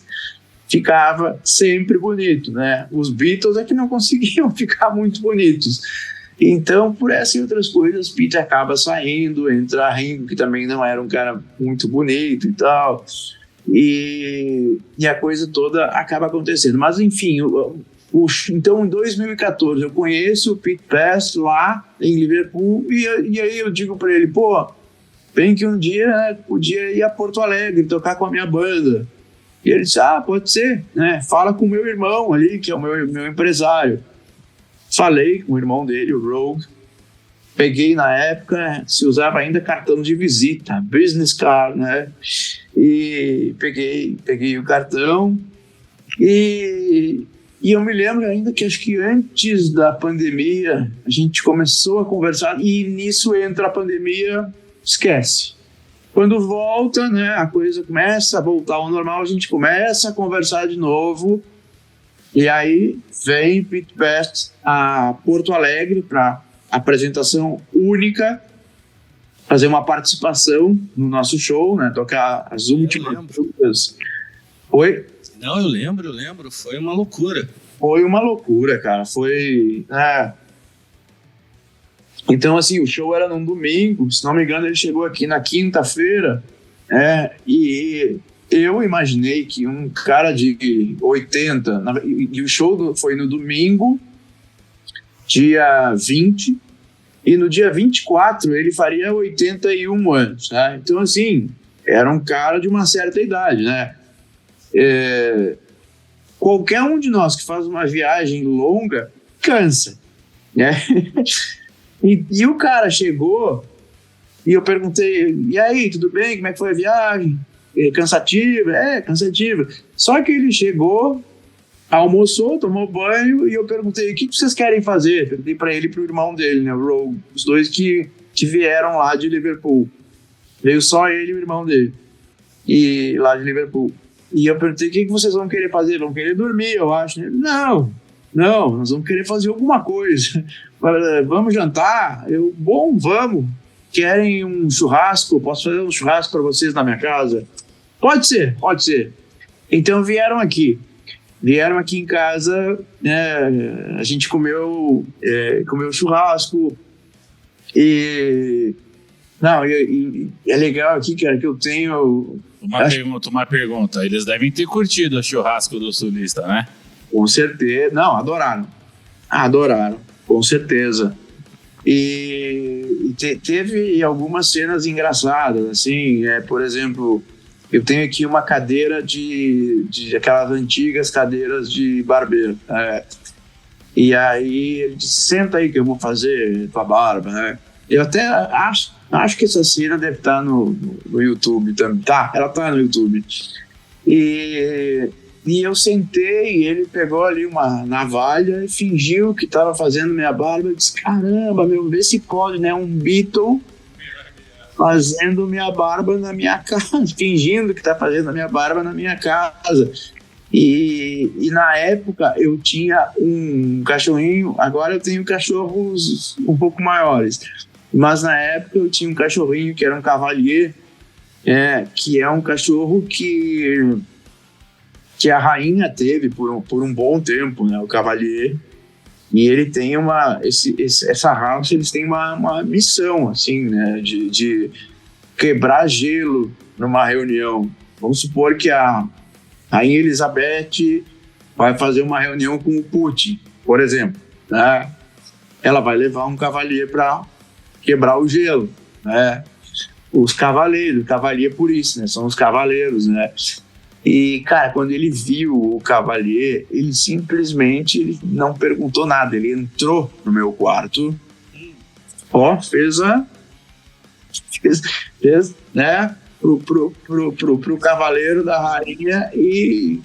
ficava sempre bonito, Os Beatles é que não conseguiam ficar muito bonitos. Então, por essas e outras coisas, Pete acaba saindo, entra Ringo, que também não era um cara muito bonito e tal, e a coisa toda acaba acontecendo. Mas, enfim, então, em 2014, eu conheço o Pete Best lá em Liverpool, e aí eu digo para ele, bem que um dia podia ir a Porto Alegre tocar com a minha banda. E ele disse, pode ser, fala com o meu irmão ali, que é o meu empresário. Falei com o irmão dele, o Rogue. Peguei, na época, se usava ainda cartão de visita, business card, E peguei o cartão. E eu me lembro ainda que acho que antes da pandemia, a gente começou a conversar, e nisso entra a pandemia, esquece. Quando volta, a coisa começa a voltar ao normal, a gente começa a conversar de novo. E aí vem Pete Best a Porto Alegre para apresentação única, fazer uma participação no nosso show, tocar as últimas músicas. Oi?
Não, eu lembro, foi uma loucura.
Foi uma loucura, cara, Então, assim, o show era num domingo, se não me engano ele chegou aqui na quinta-feira, e eu imaginei que um cara de 80, e o show foi no domingo, dia 20, e no dia 24 ele faria 81 anos, Então, assim, era um cara de uma certa idade, qualquer um de nós que faz uma viagem longa cansa, né? E o cara chegou e eu perguntei, e aí, tudo bem? Como é que foi a viagem? Cansativa? Cansativa. Só que ele chegou, almoçou, tomou banho e eu perguntei, o que vocês querem fazer? Perguntei para ele e pro irmão dele, né, o Rogue, os dois que vieram lá de Liverpool. Veio só ele e o irmão dele, e lá de Liverpool. E eu perguntei, o que vocês vão querer fazer? Vão querer dormir, eu acho. Ele, não, nós vamos querer fazer alguma coisa. Vamos jantar? Bom, vamos. Querem um churrasco? Posso fazer um churrasco para vocês na minha casa? Pode ser. Então vieram aqui em casa, né, a gente comeu churrasco e é legal aqui, cara, que eu tenho...
Uma pergunta. Eles devem ter curtido o churrasco do sulista, né?
Com certeza. Não, adoraram, com certeza. E teve algumas cenas engraçadas, assim, por exemplo, eu tenho aqui uma cadeira de aquelas antigas cadeiras de barbeiro, e aí ele disse, senta aí que eu vou fazer tua barba, né? Eu até acho que essa cena deve estar no YouTube também. Ela tá no YouTube. E eu sentei e ele pegou ali uma navalha e fingiu que estava fazendo minha barba. Eu disse, caramba, vê se pode, né? Um Beatle fazendo minha barba na minha casa, fingindo que está fazendo a minha barba na minha casa. E na época eu tinha um cachorrinho, agora eu tenho cachorros um pouco maiores, mas na época eu tinha um cachorrinho que era um Cavalier, que é um cachorro que a rainha teve por um bom tempo, né, o Cavalier. E ele tem essa raça, eles têm uma missão, assim, né, de quebrar gelo numa reunião. Vamos supor que a Rainha Elizabeth vai fazer uma reunião com o Putin, por exemplo, né? Ela vai levar um Cavalier para quebrar o gelo, né? Os cavaleiros, Cavalier por isso, né? São os cavaleiros, né? E, cara, quando ele viu o Cavalier, ele simplesmente não perguntou nada. Ele entrou no meu quarto, fez, né, pro cavaleiro da rainha e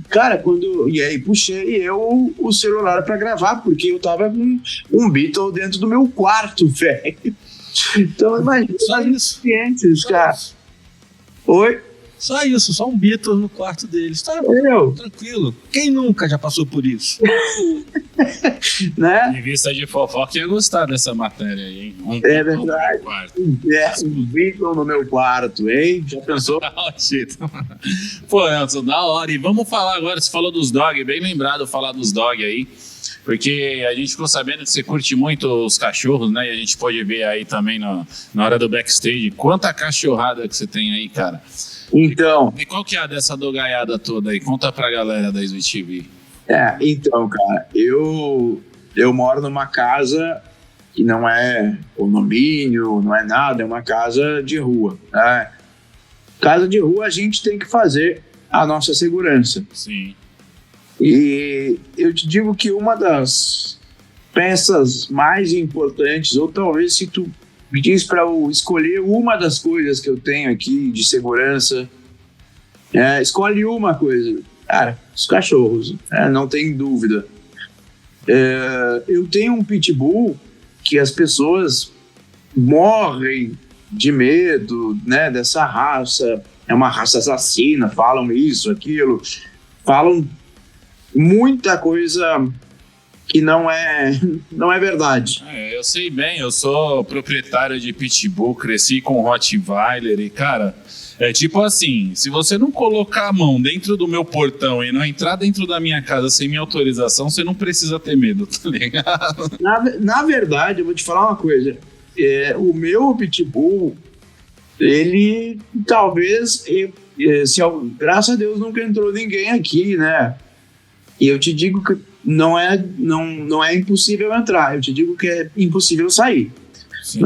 cara, e aí puxei o celular para gravar, porque eu tava com um Beatle dentro do meu quarto, velho. Então, imagina os clientes, cara. Oi?
Só isso, só um Beatles no quarto deles. Tá tranquilo. Quem nunca já passou por isso?
Né?
Em vista de fofoca, ia gostar dessa matéria aí, hein?
É verdade. Um Beatle no meu quarto, hein? Já pensou?
Pô, Elton, da hora. E vamos falar agora, você falou dos dog, bem lembrado falar dos dog aí. Porque a gente ficou sabendo que você curte muito os cachorros, né? E a gente pode ver aí também na hora do backstage quanta cachorrada que você tem aí, cara.
Então...
E qual que é a dessa dogaiada toda aí? Conta pra galera da Sweet TV.
Então, cara, eu moro numa casa que não é condomínio, não é nada, é uma casa de rua, né? Casa de rua a gente tem que fazer a nossa segurança.
Sim.
E eu te digo que uma das peças mais importantes, ou talvez se tu me diz para eu escolher uma das coisas que eu tenho aqui de segurança, escolhe uma coisa. Cara, os cachorros, não tem dúvida. Eu tenho um pitbull que as pessoas morrem de medo, né, dessa raça. É uma raça assassina, falam isso, aquilo, falam muita coisa que não é verdade.
Eu sei bem, eu sou proprietário de pitbull, cresci com Rottweiler e, cara, é tipo assim, se você não colocar a mão dentro do meu portão e não entrar dentro da minha casa sem minha autorização, você não precisa ter medo, tá ligado?
Na verdade, eu vou te falar uma coisa, o meu pitbull, ele talvez, graças a Deus nunca entrou ninguém aqui, né? E eu te digo que não é impossível entrar, eu te digo que é impossível sair.
Sim.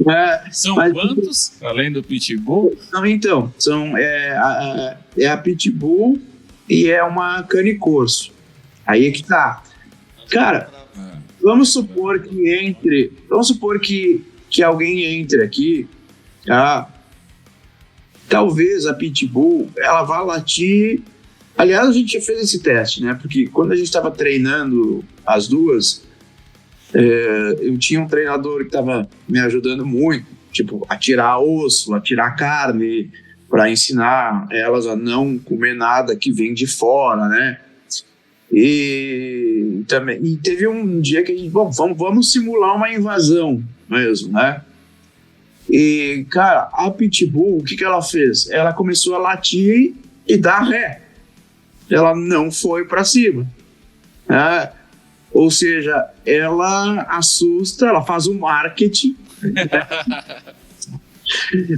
Né?
São
Mas-
quantos, além do Pitbull?
Não, então, é a Pitbull e é uma cane corso. Aí é que tá. Cara, vamos supor que alguém entre aqui, tá? Talvez a Pitbull, ela vá latir. Aliás, a gente já fez esse teste, né? Porque quando a gente estava treinando as duas, eu tinha um treinador que estava me ajudando muito, tipo, a tirar osso, a tirar carne, para ensinar elas a não comer nada que vem de fora, né? E teve um dia que a gente, bom, vamos simular uma invasão mesmo, né? E, cara, a Pitbull, o que ela fez? Ela começou a latir e dar ré. Ela não foi para cima, né? Ou seja, ela assusta, ela faz um marketing,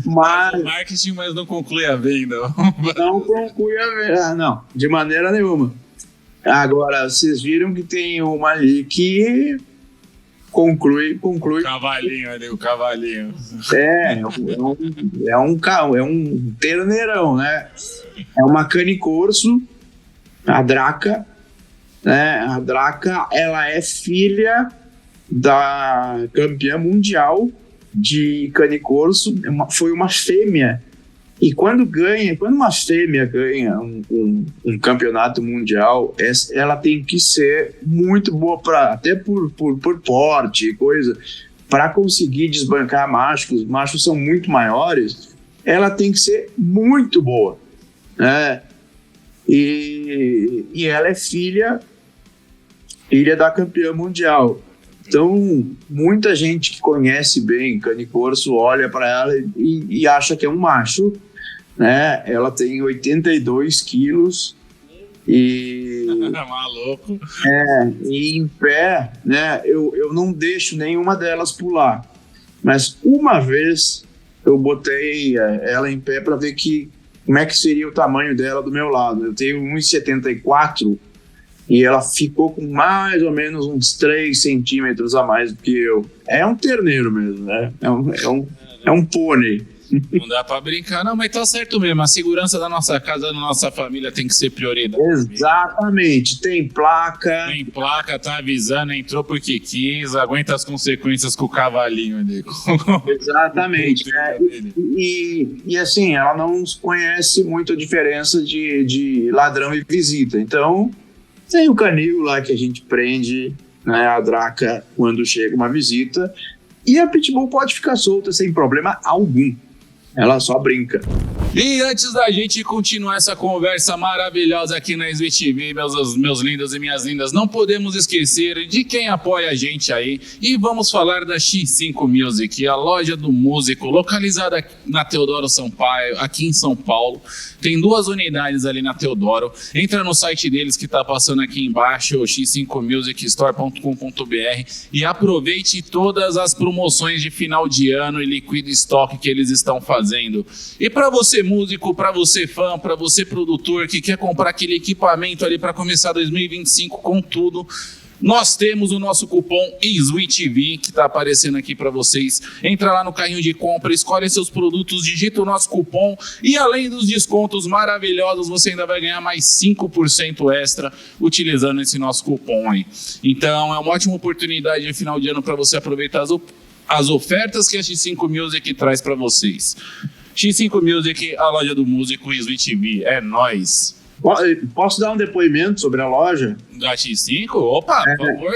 mas
Marketing, mas não conclui a venda.
não conclui a venda. Não, de maneira nenhuma. Agora, vocês viram que tem uma ali que conclui.
Cavalinho ali, o cavalinho.
É um terneirão, né? É uma cane corso, a Draca, né? A Draca, ela é filha da campeã mundial de cane corso, foi uma fêmea. E quando uma fêmea ganha um campeonato mundial, ela tem que ser muito boa, até por porte e coisa, para conseguir desbancar machos, os machos são muito maiores, ela tem que ser muito boa, né? E ela é filha da campeã mundial. Então, muita gente que conhece bem cane corso olha para ela e acha que é um macho, né? Ela tem 82 quilos e
Maluco.
e em pé, né? Eu não deixo nenhuma delas pular. Mas uma vez eu botei ela em pé para ver como é que seria o tamanho dela do meu lado. Eu tenho 1,74 e ela ficou com mais ou menos uns 3 centímetros a mais do que eu. É um terneiro mesmo, né? É um pônei.
Não dá pra brincar, não, mas tá certo mesmo. A segurança da nossa casa, da nossa família tem que ser prioridade.
Exatamente. Tem placa.
Tem placa, tá avisando, entrou porque quis, aguenta as consequências com o cavalinho ali.
Exatamente. Né? E assim, ela não conhece muito a diferença de ladrão e visita. Então, tem o canil lá que a gente prende, né, a Draca quando chega uma visita. E a Pitbull pode ficar solta sem problema algum. Ela só brinca.
E antes da gente continuar essa conversa maravilhosa aqui na Sweet TV, meus lindos e minhas lindas, não podemos esquecer de quem apoia a gente aí. E vamos falar da X5 Music, a loja do músico, localizada na Teodoro Sampaio, aqui em São Paulo. Tem 2 unidades ali na Teodoro. Entra no site deles que está passando aqui embaixo, x5musicstore.com.br, e aproveite todas as promoções de final de ano e liquida estoque que eles estão fazendo. E para você músico, para você fã, para você produtor que quer comprar aquele equipamento ali para começar 2025 com tudo, nós temos o nosso cupom SweetV que está aparecendo aqui para vocês. Entra lá no carrinho de compra, escolhe seus produtos, digita o nosso cupom e além dos descontos maravilhosos, você ainda vai ganhar mais 5% extra utilizando esse nosso cupom aí. Então é uma ótima oportunidade de final de ano para você aproveitar as ofertas que a X5 Music traz para vocês. X5 Music, a loja do músico e SweetV, é nóis.
Posso dar um depoimento sobre a loja?
Da X5? Opa, por favor.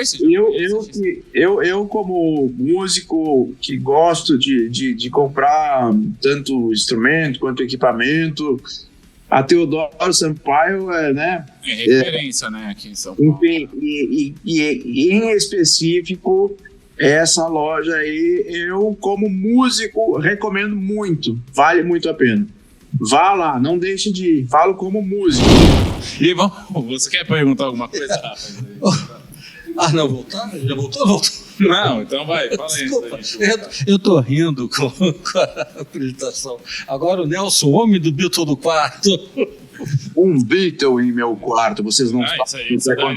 Eu como músico que gosto de comprar tanto instrumento quanto equipamento, a Teodoro Sampaio né?
É referência, né, aqui em São Paulo.
Enfim, e em específico, essa loja aí, eu como músico recomendo muito, vale muito a pena. Vá lá, não deixe de ir, falo como músico.
E você quer perguntar alguma coisa, Rafa?
Não, voltar? Já voltou?
Não, então vai, fala aí.
Desculpa, eu tô rindo com a apresentação. Agora o Nelson, o homem do Beatle do quarto.
um Beatle em meu quarto, vocês não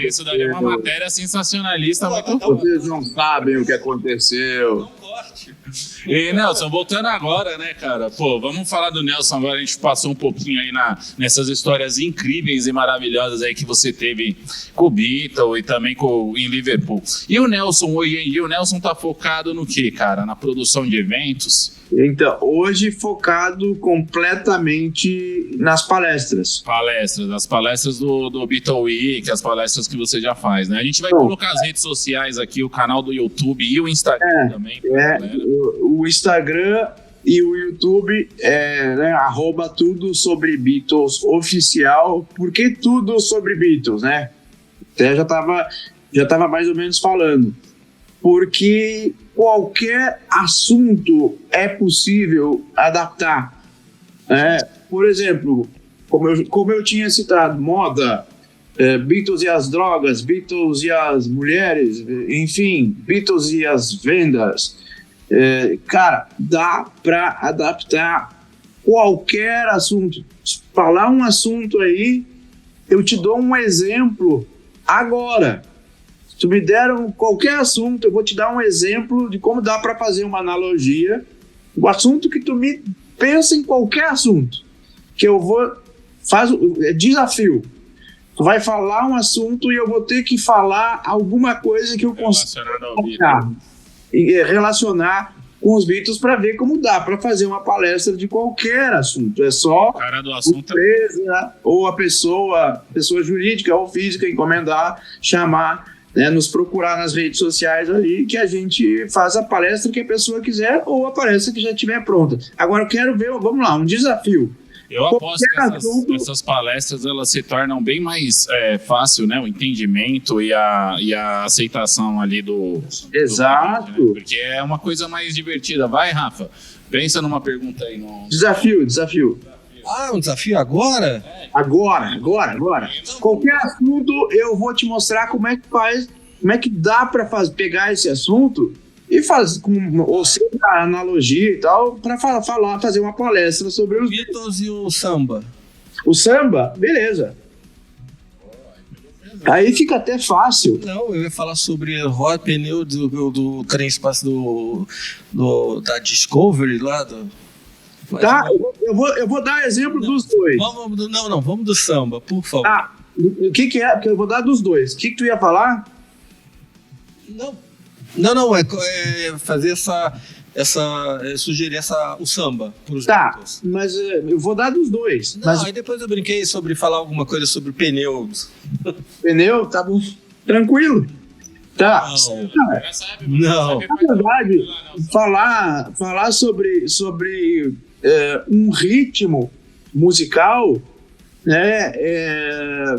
Isso daí é uma matéria sensacionalista muito boa.
Vocês não sabem o que aconteceu.
E, Nelson, voltando agora, né, cara? Pô, vamos falar do Nelson agora. A gente passou um pouquinho aí nessas histórias incríveis e maravilhosas aí que você teve com o Beatle e também em Liverpool. E o Nelson, hoje em dia, o Nelson tá focado no quê, cara? Na produção de eventos?
Então, hoje focado completamente nas palestras.
As palestras do Beatle Week, as palestras que você já faz, né? A gente vai colocar as redes sociais aqui, o canal do YouTube e o Instagram também.
O Instagram e o YouTube né, @tudo sobre Beatles oficial. Por que tudo sobre Beatles, né? Até já tava mais ou menos falando. Porque qualquer assunto é possível adaptar. Por exemplo, como eu tinha citado, moda, Beatles e as drogas, Beatles e as mulheres, enfim, Beatles e as vendas. Cara, dá para adaptar qualquer assunto. Falar um assunto aí, eu te dou um exemplo agora. Se tu me deram qualquer assunto, eu vou te dar um exemplo de como dá para fazer uma analogia. O assunto que tu me pensa em qualquer assunto, que eu vou desafio. Tu vai falar um assunto e eu vou ter que falar alguma coisa que eu consiga relacionar com os Beatles para ver como dá para fazer uma palestra de qualquer assunto. É só
o cara do assunto,
empresa ou a pessoa jurídica ou física encomendar, chamar, né, nos procurar nas redes sociais ali, que a gente faz a palestra que a pessoa quiser ou a palestra que já estiver pronta. Agora eu quero ver, vamos lá, um desafio.
Eu aposto que essas palestras elas se tornam bem mais fácil, né? O entendimento e a aceitação ali do...
Exato.
Do cliente, né? Porque é uma coisa mais divertida. Vai, Rafa, pensa numa pergunta aí.
Desafio.
Um desafio agora?
Agora. Qualquer assunto eu vou te mostrar como é que faz, como é que dá para pegar esse assunto e fazer ou seja, a analogia e tal, para fazer uma palestra sobre os
Beatles e o samba.
O samba, beleza. Aí fica até fácil.
Não, eu ia falar sobre roda pneu do trem espaço da Discovery lá.
Tá, eu vou dar exemplo dos dois.
Vamos do samba, por favor.
O que é? Porque eu vou dar dos dois. O que tu ia falar?
Não, é fazer sugerir o samba para os Beatles.
Mas eu vou dar dos dois.
Aí depois eu brinquei sobre falar alguma coisa sobre pneus.
Pneu, tá bom. Tranquilo. Tá.
Não.
Na verdade, falar sobre um ritmo musical, né,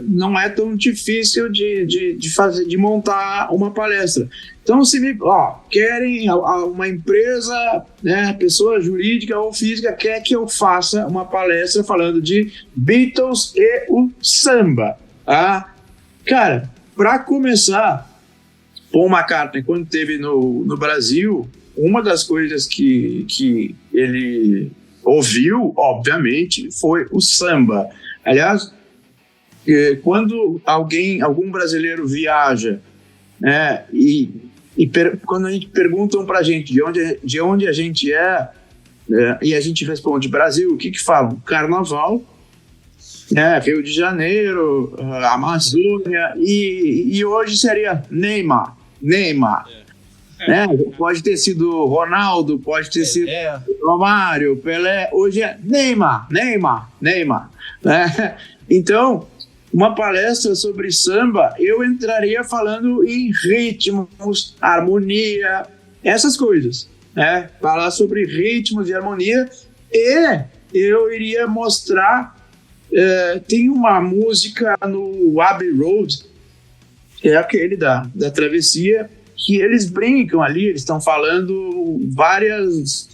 não é tão difícil de montar uma palestra. Então, se querem uma empresa, né, pessoa jurídica ou física quer que eu faça uma palestra falando de Beatles e o samba, tá? Cara, para começar, Paul McCartney, quando esteve no Brasil, uma das coisas que ele ouviu, obviamente, foi o samba. Aliás, quando algum brasileiro viaja, né, quando a gente perguntam para a gente de onde a gente e a gente responde Brasil, o que falam? Carnaval, né, Rio de Janeiro, Amazônia, e hoje seria Neymar. Né? Pode ter sido Ronaldo, pode ter sido Romário, Pelé, hoje é Neymar. Né? Então, uma palestra sobre samba, eu entraria falando em ritmos, harmonia, essas coisas, né? Falar sobre ritmos e harmonia, e eu iria mostrar, tem uma música no Abbey Road, que é aquele da travessia, que eles brincam ali, eles estão falando várias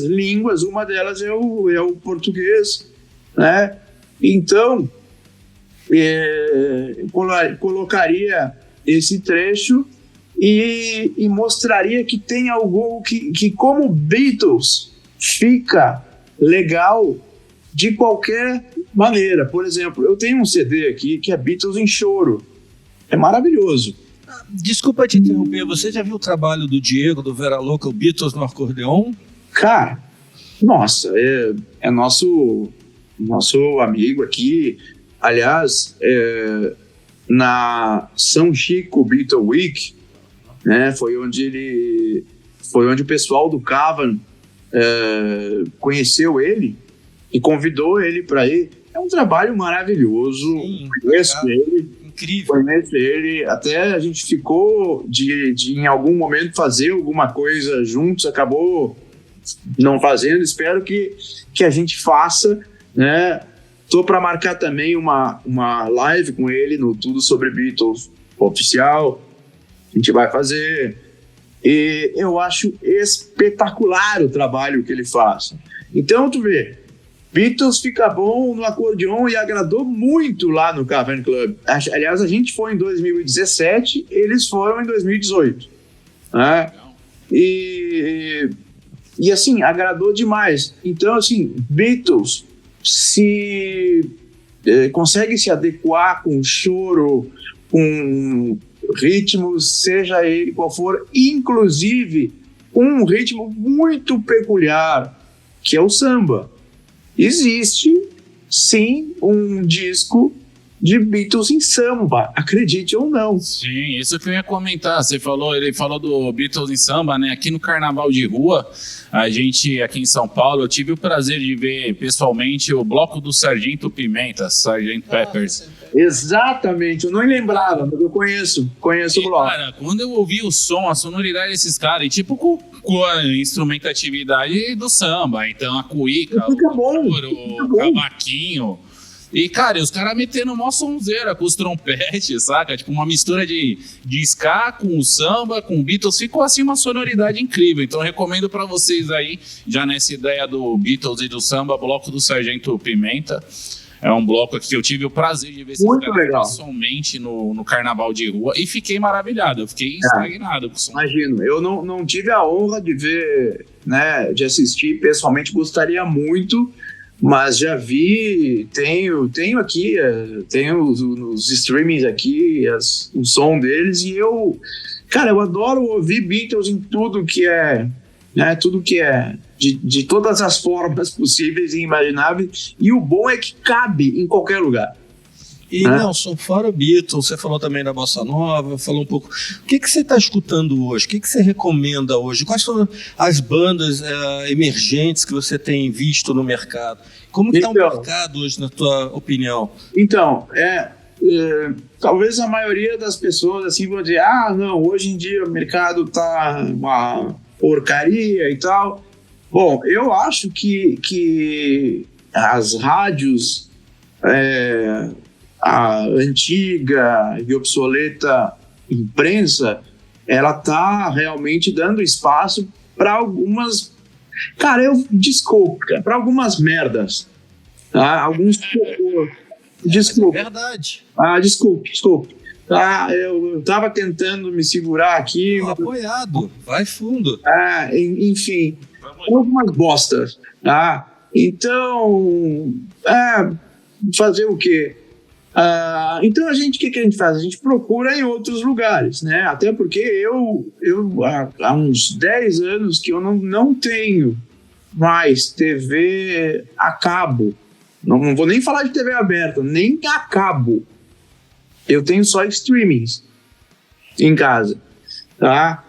línguas, uma delas é o português, né? Então, colocaria esse trecho e mostraria que tem algo que como Beatles fica legal de qualquer maneira. Por exemplo, eu tenho um CD aqui que é Beatles em choro. É maravilhoso.
Desculpa te interromper, você já viu o trabalho do Diego, do Vera Louca, o Beatles no acordeon?
Cara, nossa, é nosso amigo aqui. Aliás, na São Chico Beatle Week, né, foi onde o pessoal do Cavan conheceu ele e convidou ele para ir. É um trabalho maravilhoso.
Sim,
conheço ele.
Incrível.
Conheço ele. Até a gente ficou de em algum momento fazer alguma coisa juntos, acabou não fazendo. Espero que a gente faça, né? Tô para marcar também uma live com ele no Tudo Sobre Beatles oficial. A gente vai fazer. E eu acho espetacular o trabalho que ele faz. Então, tu vê, Beatles fica bom no acordeon e agradou muito lá no Cavern Club. Aliás, a gente foi em 2017, eles foram em 2018. Né? E assim, agradou demais. Então, assim, Beatles consegue se adequar com choro, com ritmos, seja ele qual for, inclusive um ritmo muito peculiar, que é o samba. Existe, sim, um disco de Beatles em samba, acredite ou não.
Sim, isso que eu ia comentar. Ele falou do Beatles em samba, né? Aqui no Carnaval de Rua, a gente, aqui em São Paulo, eu tive o prazer de ver pessoalmente o bloco do Sargento Pimenta, Sgt. Peppers.
Exatamente, eu não lembrava, mas eu conheço o bloco.
Cara, quando eu ouvi o som, a sonoridade desses caras, e tipo com a instrumentatividade do samba, então a cuíca, o cavaquinho. E, cara, os caras metendo mó sonzeira com os trompetes, saca? Tipo, uma mistura de ska com o samba, com o Beatles. Ficou, assim, uma sonoridade incrível. Então, eu recomendo pra vocês aí, já nessa ideia do Beatles e do samba, bloco do Sargento Pimenta. É um bloco aqui que eu tive o prazer de ver esses caras pessoalmente no Carnaval de Rua. E fiquei maravilhado, eu fiquei estagnado com o som.
Imagino, eu não tive a honra de ver, né, de assistir pessoalmente, gostaria muito. Mas já vi, tenho aqui, tenho nos streamings aqui o som deles e eu adoro ouvir Beatles em tudo que é, né, tudo que é, de todas as formas possíveis e imagináveis, e o bom é que cabe em qualquer lugar.
E, Nelson, fora o Beatles, você falou também da Bossa Nova, falou um pouco. O que você está escutando hoje? O que você recomenda hoje? Quais são as bandas emergentes que você tem visto no mercado? Como que está o mercado hoje, na tua opinião?
Então, talvez a maioria das pessoas assim vão dizer, não, hoje em dia o mercado está uma porcaria e tal. Bom, eu acho que as rádios... a antiga e obsoleta imprensa, ela tá realmente dando espaço para algumas, para algumas merdas, tá? Alguns desculpa.
É verdade.
Desculpe. Eu tava tentando me segurar aqui.
Apoiado, vai fundo.
Enfim, algumas bostas, tá? Então, fazer o quê? Então o que a gente faz? A gente procura em outros lugares, né? Até porque eu há uns 10 anos que eu não tenho mais TV a cabo. Não vou nem falar de TV aberta, nem a cabo. Eu tenho só streamings em casa, tá?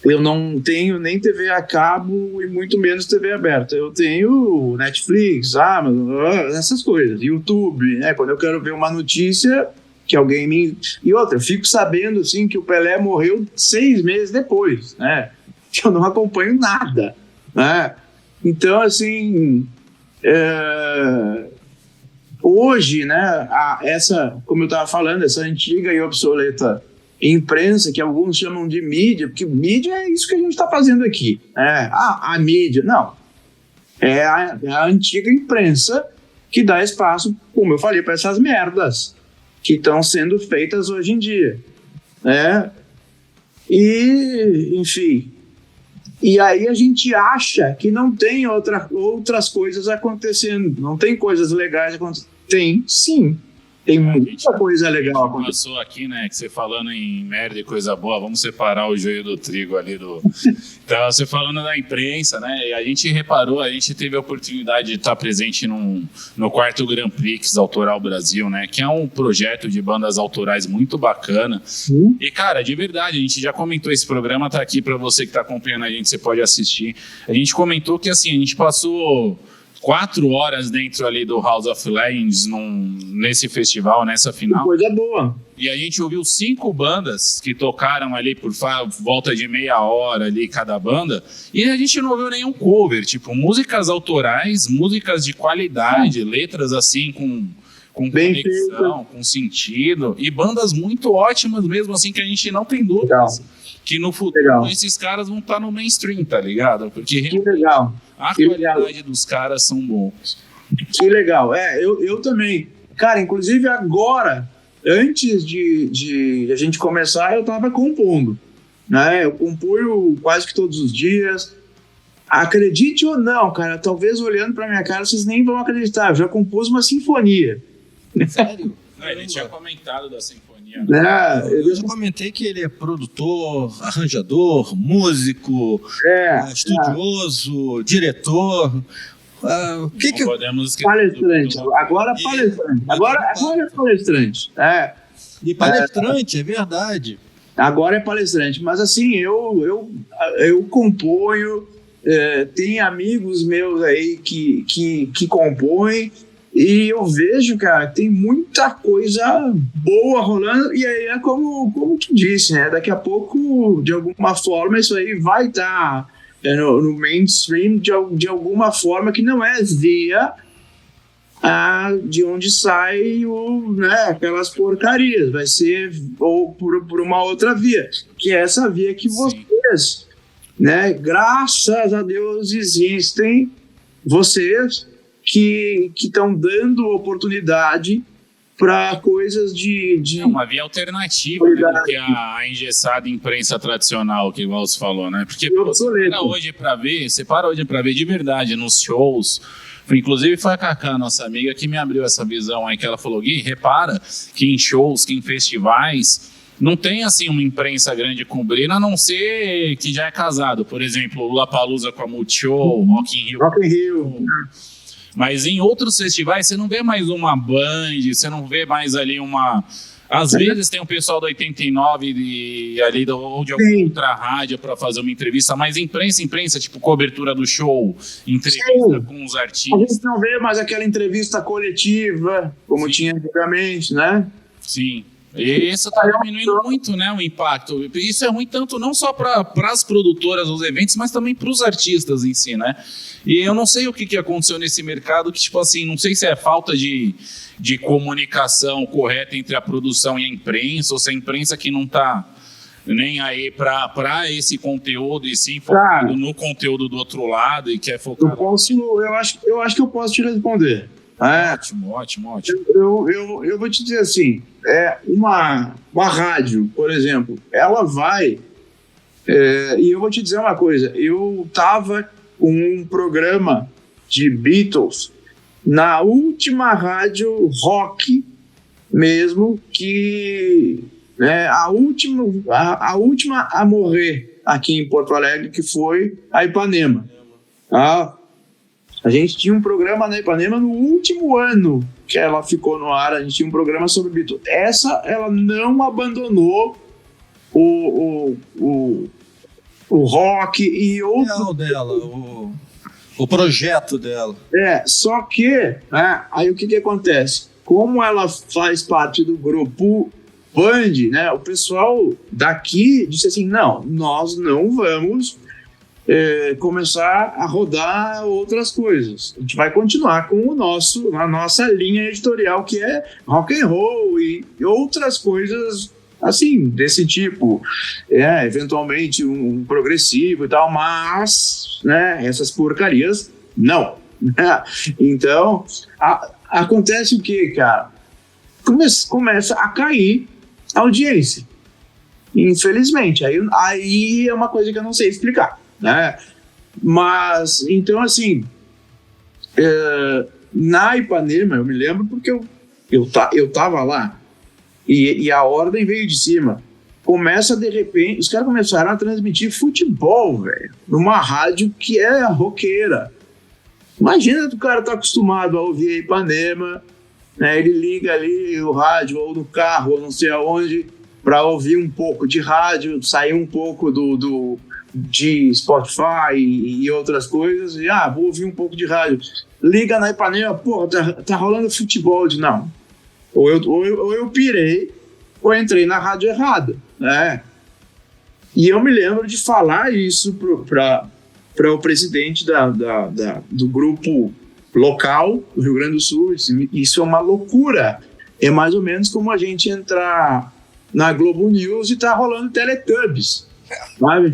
Eu não tenho nem TV a cabo e muito menos TV aberta. Eu tenho Netflix, Amazon, essas coisas, YouTube, né? Quando eu quero ver uma notícia que alguém me... E outra, eu fico sabendo, assim, que o Pelé morreu 6 meses depois, né? Eu não acompanho nada, né? Então, assim... Hoje, né? Como eu estava falando, essa antiga e obsoleta imprensa, que alguns chamam de mídia, porque mídia é isso que a gente está fazendo aqui. A mídia. Não. É a antiga imprensa que dá espaço, como eu falei, para essas merdas que estão sendo feitas hoje em dia. E, enfim, E aí a gente acha que não tem outras coisas acontecendo, não tem coisas legais acontecendo. Tem, sim. Tem muita coisa legal acontecendo.
Passou aqui, né, que você falando em merda e coisa boa, vamos separar o joio do trigo ali do... Então, você falando da imprensa, né, e a gente reparou, a gente teve a oportunidade de estar presente no quarto Grand Prix Autoral Brasil, né, que é um projeto de bandas autorais muito bacana. E, cara, de verdade, a gente já comentou, esse programa tá aqui para você que tá acompanhando a gente, você pode assistir. A gente comentou que, assim, a gente passou 4 horas dentro ali do House of Legends nesse festival, nessa final.
Coisa boa.
E a gente ouviu 5 bandas que tocaram ali por volta de meia hora ali cada banda, e a gente não ouviu nenhum cover, tipo, músicas autorais, músicas de qualidade, letras assim com
Bem
conexão, com sentido, e bandas muito ótimas mesmo, assim, que a gente não tem dúvidas que no futuro esses caras vão estar no mainstream, tá ligado? Porque
que legal.
A qualidade dos caras são bons.
Que legal. Eu também. Cara, inclusive agora, antes de a gente começar, eu tava compondo. Né? Eu componho quase que todos os dias. Acredite ou não, cara, talvez olhando pra minha cara vocês nem vão acreditar. Eu já compus uma sinfonia.
Sério?
Ele tinha comentado da sinfonia.
Eu já comentei que ele é produtor, arranjador, músico, estudioso, diretor.
Palestrante. Agora palestrante. Agora é palestrante.
E palestrante, é verdade.
Agora é palestrante. Mas assim, eu componho, tem amigos meus aí que compõem. E eu vejo, cara, tem muita coisa boa rolando, e aí é como tu disse, né? Daqui a pouco, de alguma forma, isso aí vai estar no mainstream de alguma forma que não é via de onde sai aquelas porcarias, vai ser ou por uma outra via, que é essa via que vocês, né? Graças a Deus existem vocês que estão dando oportunidade para coisas de...
É uma via alternativa, né, do que a engessada imprensa tradicional, que igual você falou, né? Porque você para hoje para ver de verdade nos shows. Inclusive foi a Cacá, nossa amiga, que me abriu essa visão aí, que ela falou: Gui, repara que em shows, que em festivais, não tem assim uma imprensa grande cobrindo, a não ser que já é casado. Por exemplo, o Lollapalooza com a Multishow, Rock in Rio. Mas em outros festivais você não vê mais uma Band, você não vê mais ali uma... Às vezes tem um pessoal do 89 ou de alguma outra rádio para fazer uma entrevista, mas imprensa, tipo cobertura do show, entrevista com os artistas.
A gente não vê mais aquela entrevista coletiva, como tinha antigamente, né?
Sim. E isso está diminuindo muito, né, o impacto. Isso é ruim tanto não só para as produtoras dos eventos, mas também para os artistas em si, né? E eu não sei o que aconteceu nesse mercado, que tipo assim, não sei se é falta de comunicação correta entre a produção e a imprensa, ou se a imprensa que não está nem aí para esse conteúdo e sim focado no conteúdo do outro lado e quer focar...
Eu acho que eu posso te responder.
Ótimo.
Eu vou te dizer assim, uma rádio, por exemplo, ela vai... e eu vou te dizer uma coisa, eu estava com um programa de Beatles na última rádio rock mesmo, que a última a morrer aqui em Porto Alegre, que foi a Ipanema. A gente tinha um programa na Ipanema no último ano que ela ficou no ar, a gente tinha um programa sobre Beatles. Ela não abandonou o rock e outro...
O projeto dela.
Só que, aí o que acontece? Como ela faz parte do grupo Band, né, o pessoal daqui disse assim, não, nós não vamos começar a rodar outras coisas. A gente vai continuar com a nossa linha editorial, que é rock and roll e outras coisas assim, desse tipo, eventualmente um progressivo e tal, mas, né, essas porcarias, não. Então, acontece o que, cara? Começa a cair a audiência. Infelizmente, aí é uma coisa que eu não sei explicar. né? Mas, então, assim, na Ipanema, eu me lembro porque eu tava lá, e a ordem veio de cima. Começa, de repente, os caras começaram a transmitir futebol, velho, numa rádio que é roqueira. Imagina que o cara tá acostumado a ouvir a Ipanema, né, ele liga ali o rádio, ou no carro, ou não sei aonde, para ouvir um pouco de rádio, sair um pouco de Spotify e outras coisas, e vou ouvir um pouco de rádio. Liga na Ipanema, pô, tá rolando futebol. Não. Ou eu pirei, ou entrei na rádio errada, né? E eu me lembro de falar isso para o presidente do grupo local do Rio Grande do Sul. Isso é uma loucura. É mais ou menos como a gente entrar na Globo News e tá rolando Teletubbies, sabe?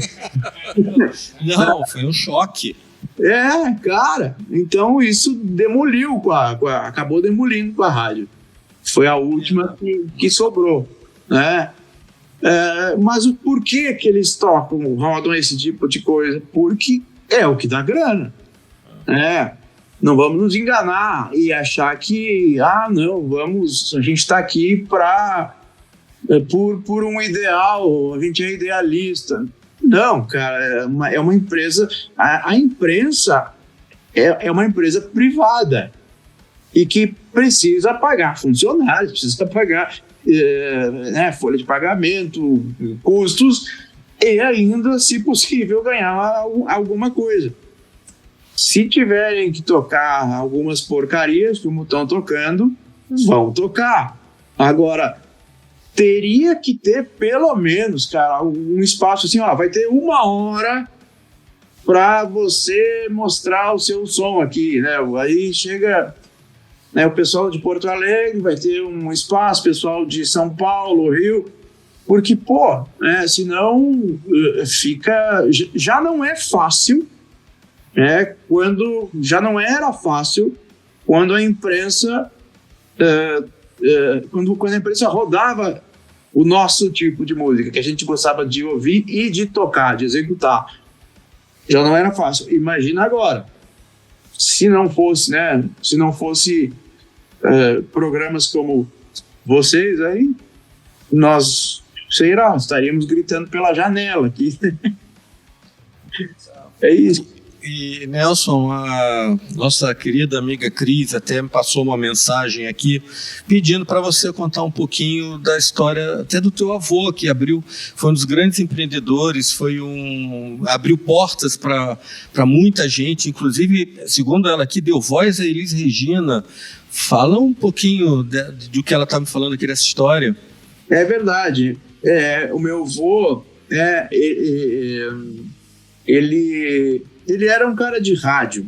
Não, foi um choque.
Cara, então isso demoliu, acabou demolindo com a rádio. Foi a última que sobrou, né? Mas o porquê que eles rodam esse tipo de coisa? Porque é o que dá grana, né? Não vamos nos enganar e achar que, a gente está aqui por um ideal, a gente é idealista. Não, cara, é uma empresa, a imprensa é uma empresa privada e que precisa pagar funcionários, precisa pagar folha de pagamento, custos e ainda, se possível, ganhar alguma coisa. Se tiverem que tocar algumas porcarias, como estão tocando, vão tocar. Agora, teria que ter pelo menos, cara, um espaço assim, vai ter 1 hora para você mostrar o seu som aqui, né? Aí chega, né, o pessoal de Porto Alegre, vai ter um espaço, pessoal de São Paulo, Rio, porque, senão já não é fácil, já não era fácil quando a imprensa quando a imprensa rodava o nosso tipo de música, que a gente gostava de ouvir e de tocar, de executar. Já não era fácil. Imagina agora. Se não fosse, programas como vocês aí, nós, estaríamos gritando pela janela aqui. É isso.
E, Nelson, a nossa querida amiga Cris até me passou uma mensagem aqui pedindo para você contar um pouquinho da história até do teu avô, que foi um dos grandes empreendedores, abriu portas para muita gente, inclusive, segundo ela aqui, deu voz a Elis Regina. Fala um pouquinho do que ela está me falando aqui dessa história.
É verdade. O meu avô, ele era um cara de rádio,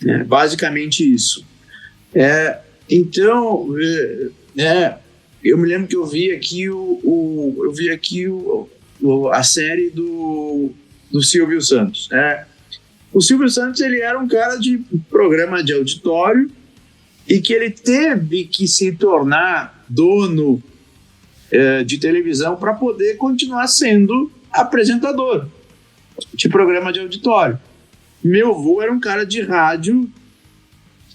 né? Basicamente isso. Então, eu me lembro que eu vi aqui a série do Silvio Santos. O Silvio Santos, ele era um cara de programa de auditório e que ele teve que se tornar dono de televisão para poder continuar sendo apresentador de programa de auditório. Meu avô era um cara de rádio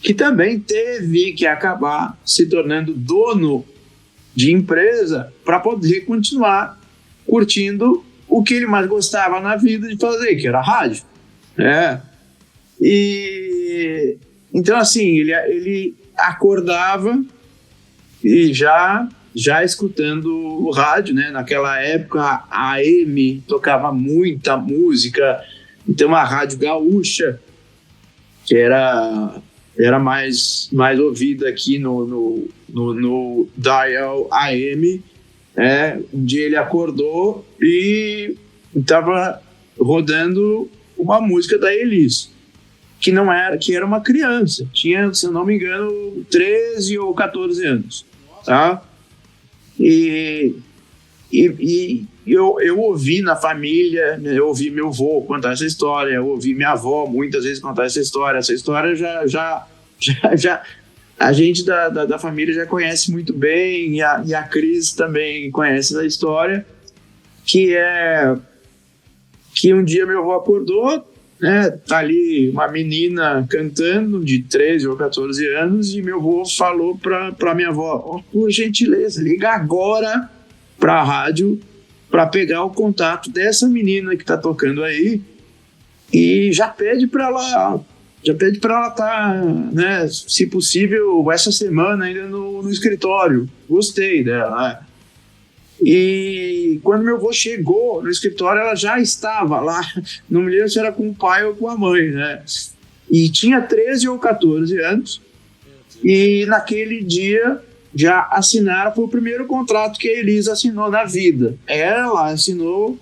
que também teve que acabar se tornando dono de empresa para poder continuar curtindo o que ele mais gostava na vida de fazer, que era rádio. E então, assim, ele acordava e já escutando o rádio, né? Naquela época a AM tocava muita música, então a rádio gaúcha, que era mais ouvida aqui no dial AM, um dia ele acordou e estava rodando uma música da Elis, que era uma criança, tinha, se eu não me engano, 13 ou 14 anos, tá? E eu ouvi na família, eu ouvi meu avô contar essa história, eu ouvi minha avó muitas vezes contar essa história já a gente da família já conhece muito bem, e a Cris também conhece essa história, que que um dia meu avô acordou, né, tá ali uma menina cantando de 13 ou 14 anos e meu avô falou para minha avó, oh, por gentileza, liga agora para a rádio para pegar o contato dessa menina que tá tocando aí e já pede para ela estar, né, se possível, essa semana ainda no escritório. Gostei dela, né? E quando meu avô chegou no escritório, ela já estava lá. Não me lembro se era com o pai ou com a mãe, né? E tinha 13 ou 14 anos. E naquele dia já assinaram, foi o primeiro contrato que a Elisa assinou na vida. Ela assinou,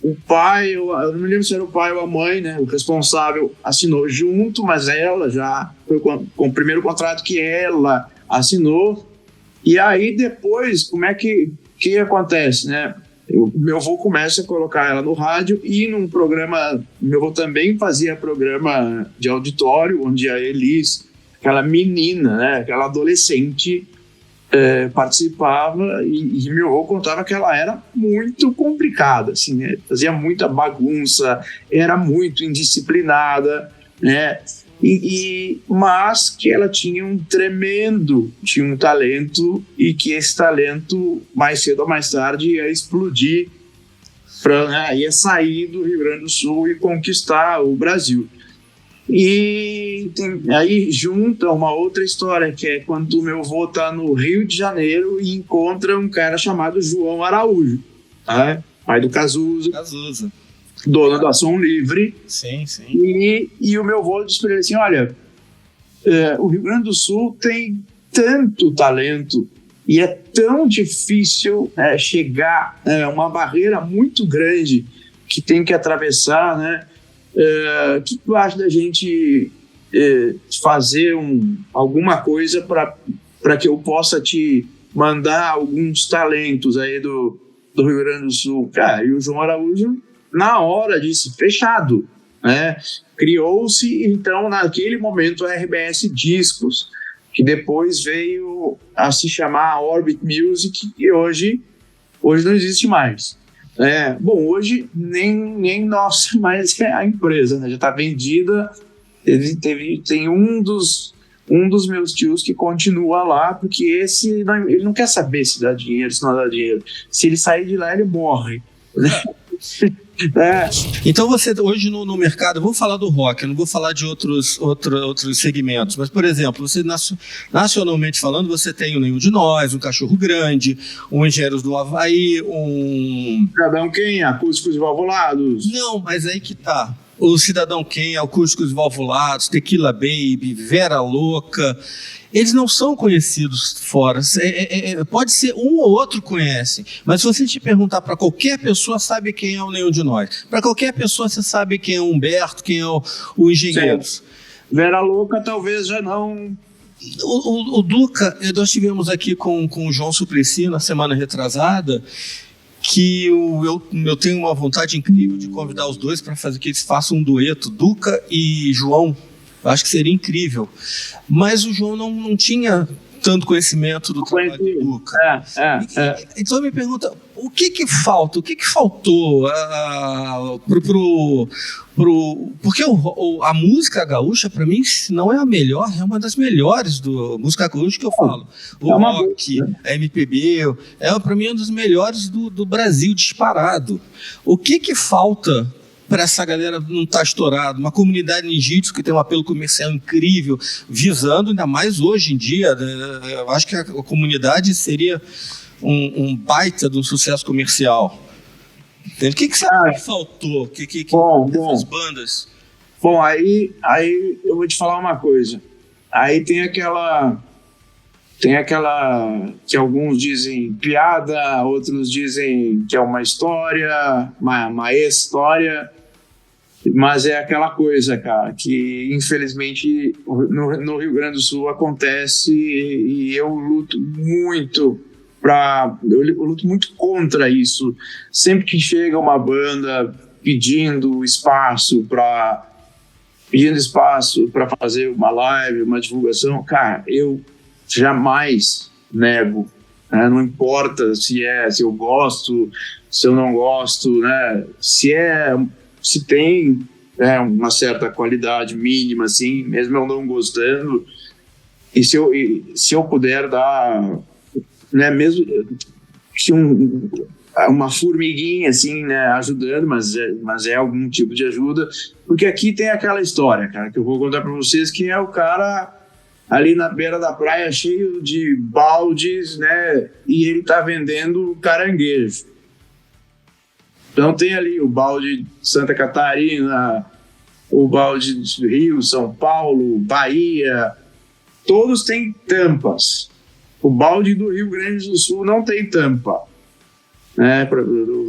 o pai, eu não me lembro se era o pai ou a mãe, né? O responsável assinou junto, mas ela já foi com o primeiro contrato que ela assinou. E aí depois, como é que acontece, né? Meu avô começa a colocar ela no rádio e num programa, meu avô também fazia programa de auditório, onde a Elis, aquela menina, né, aquela adolescente, participava e meu avô contava que ela era muito complicada, assim, né? Fazia muita bagunça, era muito indisciplinada, né? Mas que ela tinha um talento e que esse talento mais cedo ou mais tarde ia explodir, né, ia sair do Rio Grande do Sul e conquistar o Brasil. E aí junta uma outra história, que é quando o meu avô está no Rio de Janeiro e encontra um cara chamado João Araújo, tá? Pai do Cazuza. Dono da Som Livre.
Sim.
E o meu avô disse para ele assim, olha, o Rio Grande do Sul tem tanto talento e é tão difícil chegar, uma barreira muito grande que tem que atravessar, né? O que tu acha da gente fazer alguma coisa para que eu possa te mandar alguns talentos aí do Rio Grande do Sul? Cara, e o João Araújo na hora disse, fechado, né? Criou-se, então, naquele momento, a RBS Discos, que depois veio a se chamar Orbit Music, e hoje não existe mais. Bom, hoje nem nossa mais é a empresa, né? Já está vendida. Tem um dos meus tios que continua lá, porque ele não quer saber se dá dinheiro, se não dá dinheiro. Se ele sair de lá, ele morre.
Então você hoje no mercado, vamos falar do rock, eu não vou falar de outros segmentos, mas por exemplo, você nacionalmente falando, você tem o Nenhum de Nós, um Cachorro Grande, um Engenheiros do Havaí, um...
Cidadão Quem? Acústicos e Valvulados.
Não, mas aí que tá. O Cidadão Quem, Acústicos e Valvulados, Tequila Baby, Vera Louca, eles não são conhecidos fora. Pode ser um ou outro conhece, mas se você te perguntar para qualquer pessoa, sabe quem é o Nenhum de Nós. Para qualquer pessoa, você sabe quem é o Humberto, quem é o Engenheiros.
Vera Louca talvez já não...
O Duca, nós tivemos aqui com o João Suplicy na semana retrasada, que eu tenho uma vontade incrível de convidar os dois para fazer que eles façam um dueto, Duca e João. Eu acho que seria incrível. Mas o João não tinha tanto conhecimento do trabalho do Duca. Então me pergunta, o que falta? O que faltou porque a música gaúcha, para mim, se não é a melhor, é uma das melhores do música gaúcha que eu falo. O rock, a MPB, para mim, é um dos melhores do Brasil, disparado. O que falta para essa galera não estar estourado? Uma comunidade ninjitsu que tem um apelo comercial incrível, visando, ainda mais hoje em dia, eu acho que a comunidade seria um baita de um sucesso comercial. Entende? O que você acha que faltou? Essas bandas?
Bom, aí eu vou te falar uma coisa. Aí tem aquela que alguns dizem piada, outros dizem que é uma história, uma história, mas é aquela coisa, cara, que infelizmente no Rio Grande do Sul acontece e eu luto muito contra isso. Sempre que chega uma banda pedindo espaço para fazer uma live, uma divulgação, cara, eu jamais nego, né? Não importa se eu gosto, se eu não gosto, né? Se se tem uma certa qualidade mínima, assim, mesmo eu não gostando, e se eu puder dar, né, mesmo se uma formiguinha, assim, né, ajudando, mas é algum tipo de ajuda, porque aqui tem aquela história, cara, que eu vou contar para vocês, que é o cara ali na beira da praia cheio de baldes, né, e ele tá vendendo caranguejo. Então tem ali o balde de Santa Catarina, o balde de Rio, São Paulo, Bahia, todos têm tampas. O balde do Rio Grande do Sul não tem tampa. Né?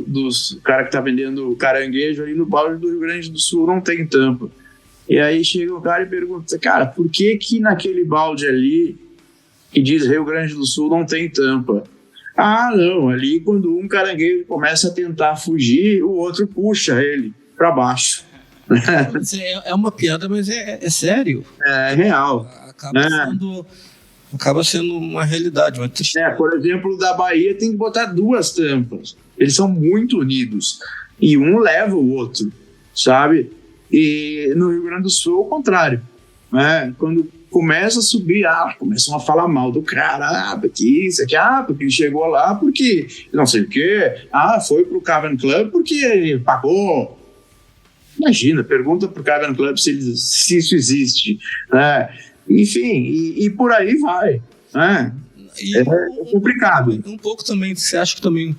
Dos cara que tá vendendo caranguejo ali no balde do Rio Grande do Sul não tem tampa. E aí chega o cara e pergunta, cara, por que naquele balde ali que diz Rio Grande do Sul não tem tampa? Ah, não, ali quando um caranguejo começa a tentar fugir, o outro puxa ele para baixo.
É uma piada, mas é sério.
É real.
Acaba sendo uma realidade, uma tristeza.
Por exemplo, da Bahia tem que botar 2 tampas. Eles são muito unidos. E um leva o outro, sabe? E no Rio Grande do Sul, ao contrário. Né? Quando começa a subir, começam a falar mal do cara, porque isso aqui, porque ele chegou lá, porque não sei o quê, foi pro Cavern Club porque ele pagou. Imagina, pergunta pro Cavern Club se isso existe, né? Enfim, e por aí vai, né? É complicado.
Um pouco também, você acha que também,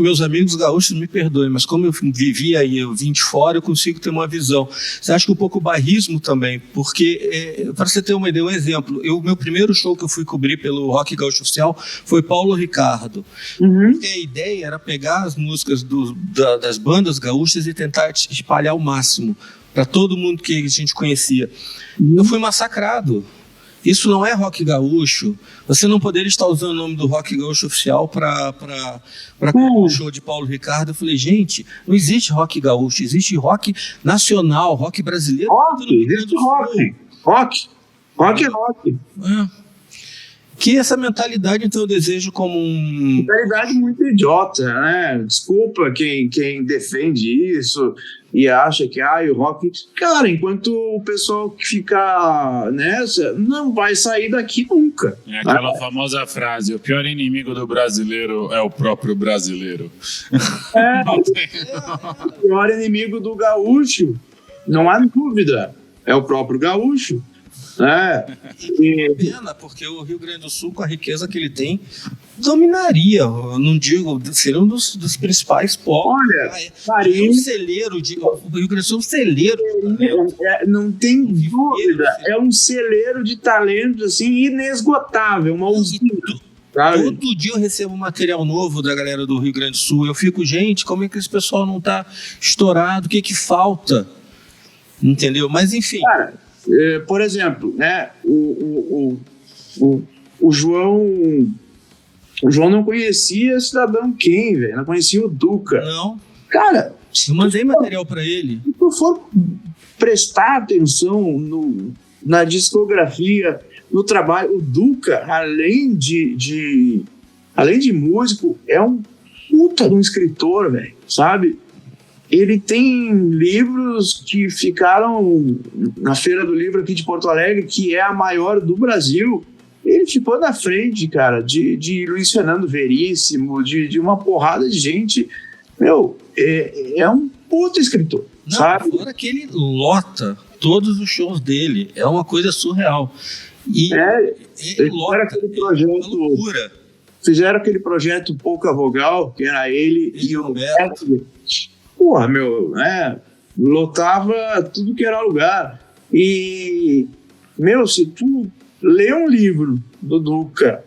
meus amigos gaúchos me perdoem, mas como eu vivi aí, eu vim de fora, eu consigo ter uma visão. Você acha que um pouco o bairrismo também, porque, para você ter uma ideia, um exemplo, meu primeiro show que eu fui cobrir pelo Rock Gaúcho Oficial foi Paulo Ricardo. Porque a ideia era pegar as músicas das bandas gaúchas e tentar espalhar o máximo para todo mundo que a gente conhecia. Eu fui massacrado. Isso não é rock gaúcho. Você não poderia estar usando o nome do Rock Gaúcho Oficial para o show de Paulo Ricardo. Eu falei, gente, não existe rock gaúcho, existe rock nacional, rock brasileiro.
Existe rock. Rock é rock.
Que essa mentalidade, então, eu desejo como
mentalidade muito idiota, né? Desculpa quem defende isso e acha que o rock... Cara, enquanto o pessoal que fica nessa não vai sair daqui nunca.
É aquela famosa frase, o pior inimigo do brasileiro é o próprio brasileiro.
O pior inimigo do gaúcho, não há dúvida, é o próprio gaúcho.
E pena, porque o Rio Grande do Sul, com a riqueza que ele tem, dominaria, eu não digo, seria um dos principais povos.
Olha,
um celeiro o Rio Grande do Sul é um celeiro.
Não tem dúvida, é um celeiro de talentos assim, inesgotável, uma usina.
Todo dia eu recebo material novo da galera do Rio Grande do Sul. Eu fico, gente, como é que esse pessoal não está estourado? O que falta? Entendeu? Mas enfim.
Cara, por exemplo, né, o João não conhecia Cidadão Quem, velho, não conhecia o Duca.
Não.
Cara,
eu mandei material para ele.
Se tu for prestar atenção na discografia, no trabalho, o Duca, além de músico, é um puta de um escritor, velho, sabe? Ele tem livros que ficaram na Feira do Livro aqui de Porto Alegre, que é a maior do Brasil. Ele ficou na frente, cara, de Luiz Fernando Veríssimo, de uma porrada de gente. Meu, é um puta escritor, sabe?
Fora que ele lota todos os shows dele. É uma coisa surreal. E ele lota,
fizeram aquele projeto Pouca Vogal, que era ele e o Humberto. Porra, meu, lotava tudo que era lugar. E, meu, se tu lê um livro do Duca,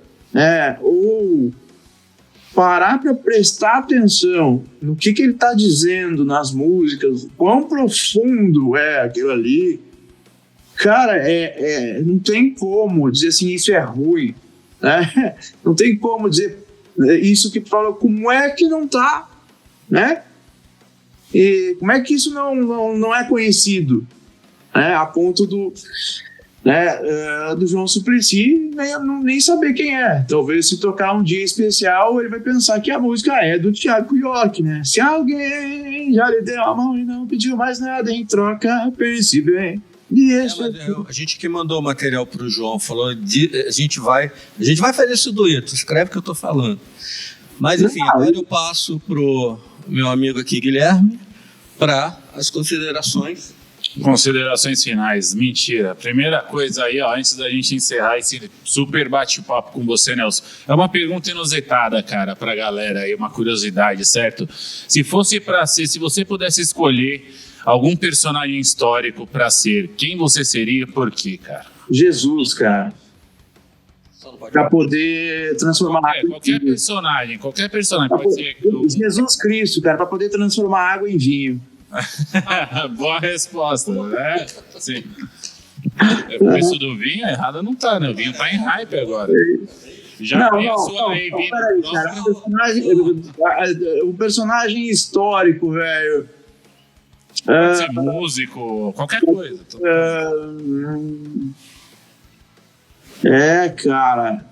ou parar para prestar atenção no que ele está dizendo nas músicas, quão profundo é aquilo ali, cara, não tem como dizer assim, isso é ruim, né? Não tem como dizer isso que tu fala, como é que não tá, né? E como é que isso não é conhecido, né? A ponto né, do João Suplicy, nem saber quem é. Talvez se tocar um dia especial, ele vai pensar que a música é do Thiago York, né? Se alguém já lhe deu a mão e não pediu mais nada em troca, pense bem.
A gente que mandou o material pro João falou a gente vai fazer esse dueto, escreve o que eu tô falando. Mas enfim, agora eu passo pro meu amigo aqui, Guilherme, para as considerações.
Considerações finais. Mentira. Primeira coisa aí, ó, antes da gente encerrar esse super bate-papo com você, Nelson, é uma pergunta inusitada, cara, pra galera aí, uma curiosidade, certo? Se você pudesse escolher algum personagem histórico pra ser, quem você seria e por quê, cara?
Jesus, cara. Pra poder transformar
qualquer personagem pode ser.
Jesus Cristo, cara, pra poder transformar água em vinho.
Boa resposta, né? Sim. O preço do vinho errado não tá, né? O vinho tá em hype agora. Já tem a sua lei vindo.
O personagem histórico, velho.
Pode ser músico, qualquer coisa.
Cara.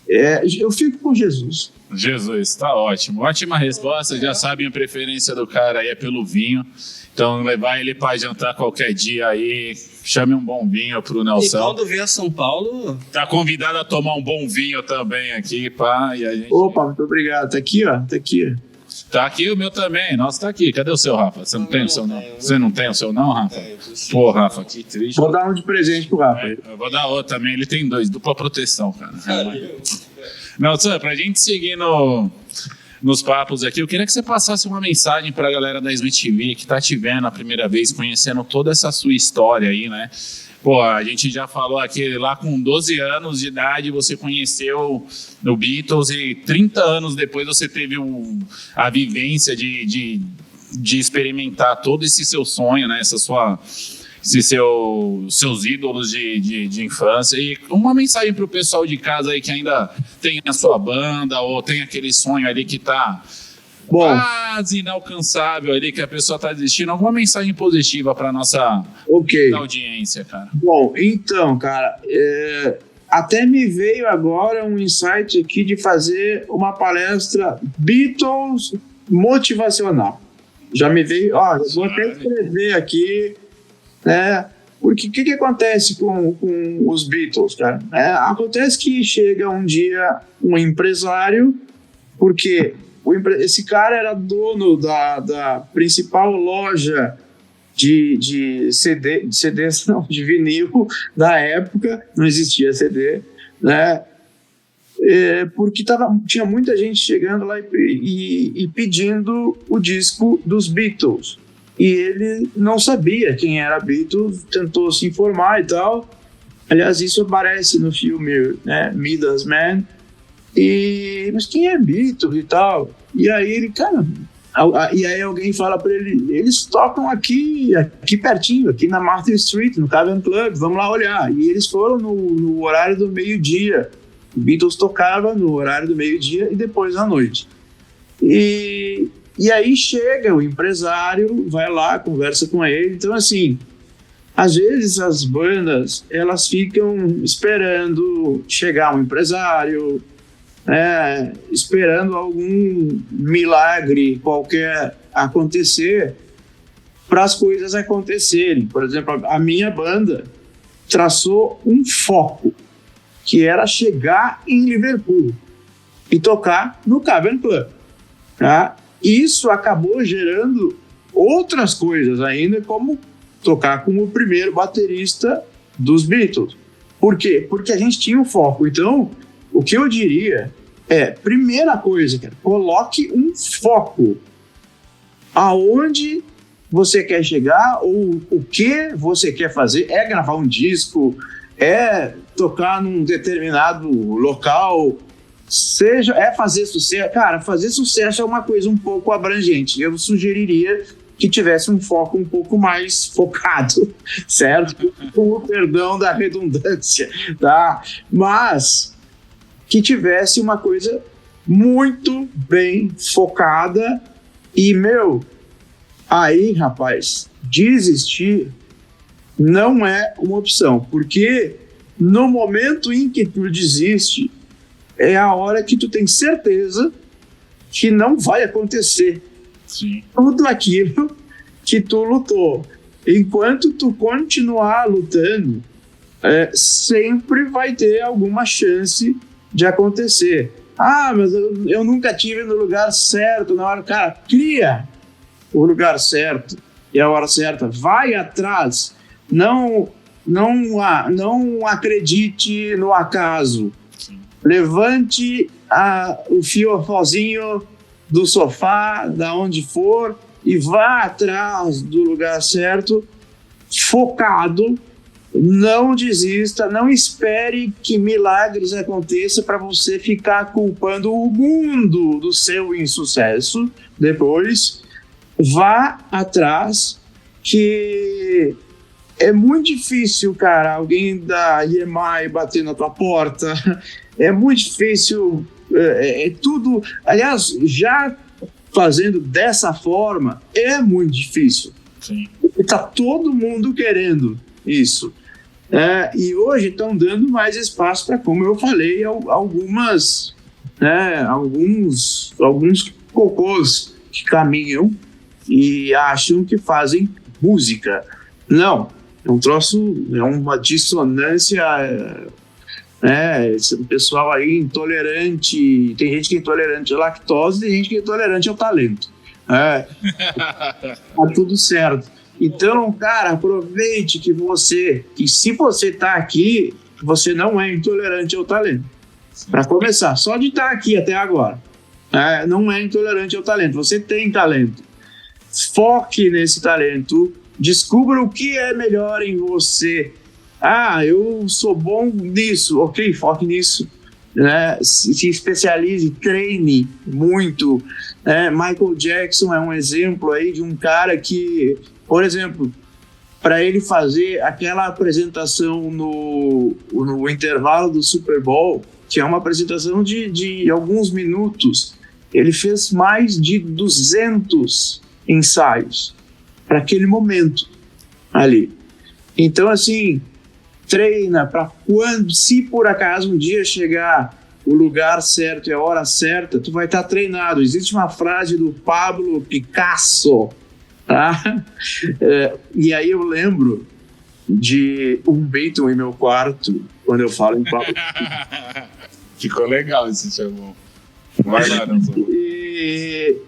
Eu fico com Jesus.
Jesus, tá ótimo. Ótima resposta. Já sabem a preferência do cara aí é pelo vinho. Então, levar ele para jantar qualquer dia aí. Chame um bom vinho pro Nelson.
E quando vier a São Paulo...
Tá convidado a tomar um bom vinho também aqui, pá. E a gente...
Opa, muito obrigado. Tá aqui, ó. Tá aqui.
Tá aqui o meu também. Nossa, tá aqui. Cadê o seu, Rafa? Você não tem o seu, não? Você não tem o seu, não, Rafa? Pô, Rafa, que triste.
Vou dar um de presente pro Rafa.
Eu vou dar outro também. Ele tem 2. Dupla proteção, cara. Nelson, pra gente seguir nos papos aqui, eu queria que você passasse uma mensagem pra galera da Smith TV que tá te vendo a primeira vez, conhecendo toda essa sua história aí, né? Pô, a gente já falou aqui, lá com 12 anos de idade você conheceu o Beatles e 30 anos depois você teve a vivência de experimentar todo esse seu sonho, né? Esses seus ídolos de infância. E uma mensagem para o pessoal de casa aí que ainda tem a sua banda ou tem aquele sonho ali que está quase inalcançável ali, que a pessoa está desistindo. Alguma mensagem positiva para a nossa audiência, cara?
Bom, então, cara, até me veio agora um insight aqui de fazer uma palestra Beatles motivacional. Já me veio, vou até escrever aqui, né? Porque o que acontece com os Beatles, cara? Acontece que chega um dia um empresário, porque esse cara era dono da principal loja de CDs, não, de vinil da época, não existia CD, né? Porque tinha muita gente chegando lá e pedindo o disco dos Beatles. E ele não sabia quem era Beatles, tentou se informar e tal. Aliás, isso aparece no filme, né, Midas Man. Mas quem é Beatles e tal? E aí ele, cara... E aí alguém fala para ele, eles tocam aqui pertinho, aqui na Martha Street, no Cavern Club, vamos lá olhar. E eles foram no horário do meio-dia. O Beatles tocava no horário do meio-dia e depois à noite. E aí chega o empresário, vai lá, conversa com ele. Então, assim, às vezes as bandas, elas ficam esperando chegar um empresário, esperando algum milagre qualquer acontecer para as coisas acontecerem. Por exemplo, a minha banda traçou um foco, que era chegar em Liverpool e tocar no Cavern Club, tá? Isso acabou gerando outras coisas ainda, como tocar como o primeiro baterista dos Beatles. Por quê? Porque a gente tinha um foco. Então, o que eu diria primeira coisa, cara, coloque um foco aonde você quer chegar ou o que você quer fazer. É gravar um disco, é tocar num determinado local, fazer sucesso. Cara, fazer sucesso é uma coisa um pouco abrangente. Eu sugeriria que tivesse um foco um pouco mais focado, certo? Com o perdão da redundância, tá? Mas que tivesse uma coisa muito bem focada e, aí, rapaz, desistir não é uma opção, porque no momento em que tu desiste, é a hora que tu tem certeza que não vai acontecer
Sim.
tudo aquilo que tu lutou. Enquanto tu continuar lutando, sempre vai ter alguma chance de acontecer. Ah, mas eu nunca tive no lugar certo, na hora... Cara, cria o lugar certo e a hora certa. Vai atrás. Não acredite no acaso.
Sim.
Levante o fiozinho do sofá, da onde for, e vá atrás do lugar certo, focado. Não desista, não espere que milagres aconteçam para você ficar culpando o mundo do seu insucesso. Depois, vá atrás, que é muito difícil, cara, alguém da EMI bater na tua porta. É muito difícil, tudo... Aliás, já fazendo dessa forma, é muito difícil.
Sim.
Está todo mundo querendo isso. E hoje estão dando mais espaço para, como eu falei, alguns cocôs que caminham e acham que fazem música. Não, é um troço, é uma dissonância. O pessoal aí intolerante, tem gente que é intolerante à lactose, tem gente que é intolerante ao talento. Tá tudo certo. Então, cara, aproveite que se você tá aqui, você não é intolerante ao talento. Para começar, só de estar aqui até agora, não é intolerante ao talento, você tem talento. Foque nesse talento, descubra o que é melhor em você. Eu sou bom nisso, ok, foque nisso. Se especialize, treine muito. Michael Jackson é um exemplo aí de um cara que, por exemplo, para ele fazer aquela apresentação no intervalo do Super Bowl, que é uma apresentação de alguns minutos, ele fez mais de 200 ensaios para aquele momento ali. Então, assim, treina para quando, se por acaso um dia chegar o lugar certo e a hora certa, tu vai estar treinado. Existe uma frase do Pablo Picasso, tá? E aí eu lembro de um Beatle em meu quarto, quando eu falo em Pablo.
Ficou legal esse chamou. Vai lá, Nelson.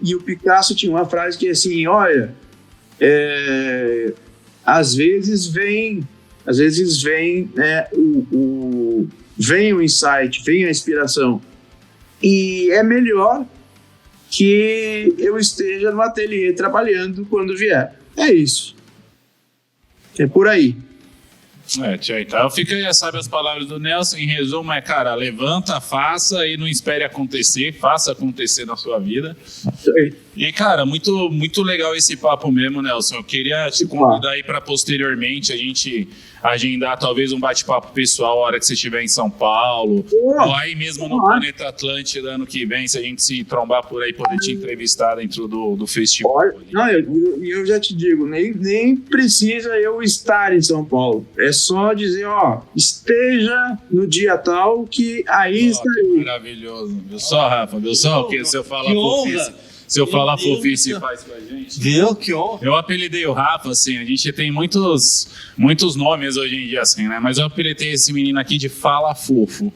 E o Picasso tinha uma frase que é assim, olha, às vezes vem vem o insight, vem a inspiração, e é melhor que eu esteja no ateliê trabalhando quando vier. É isso. É por aí.
Tia, então fica aí, sabe as palavras do Nelson. Em resumo, cara, levanta, faça e não espere acontecer, faça acontecer na sua vida. E, cara, muito, muito legal esse papo mesmo, Nelson. Eu queria te convidar aí para posteriormente a gente agendar talvez um bate-papo pessoal a hora que você estiver em São Paulo, ou aí mesmo no Planeta Atlântida ano que vem, se a gente se trombar por aí, poder te entrevistar dentro do festival.
Não, eu já te digo, nem precisa eu estar em São Paulo. É só dizer, esteja no dia tal que aí estarei.
Maravilhoso. Viu só, Rafa? Viu só o que se eu falar fofice? Se eu falar fofice faz pra gente.
Viu? Que honra.
Eu apelidei o Rafa, assim, a gente tem muitos nomes hoje em dia, assim, né? Mas eu apelidei esse menino aqui de Fala Fofo.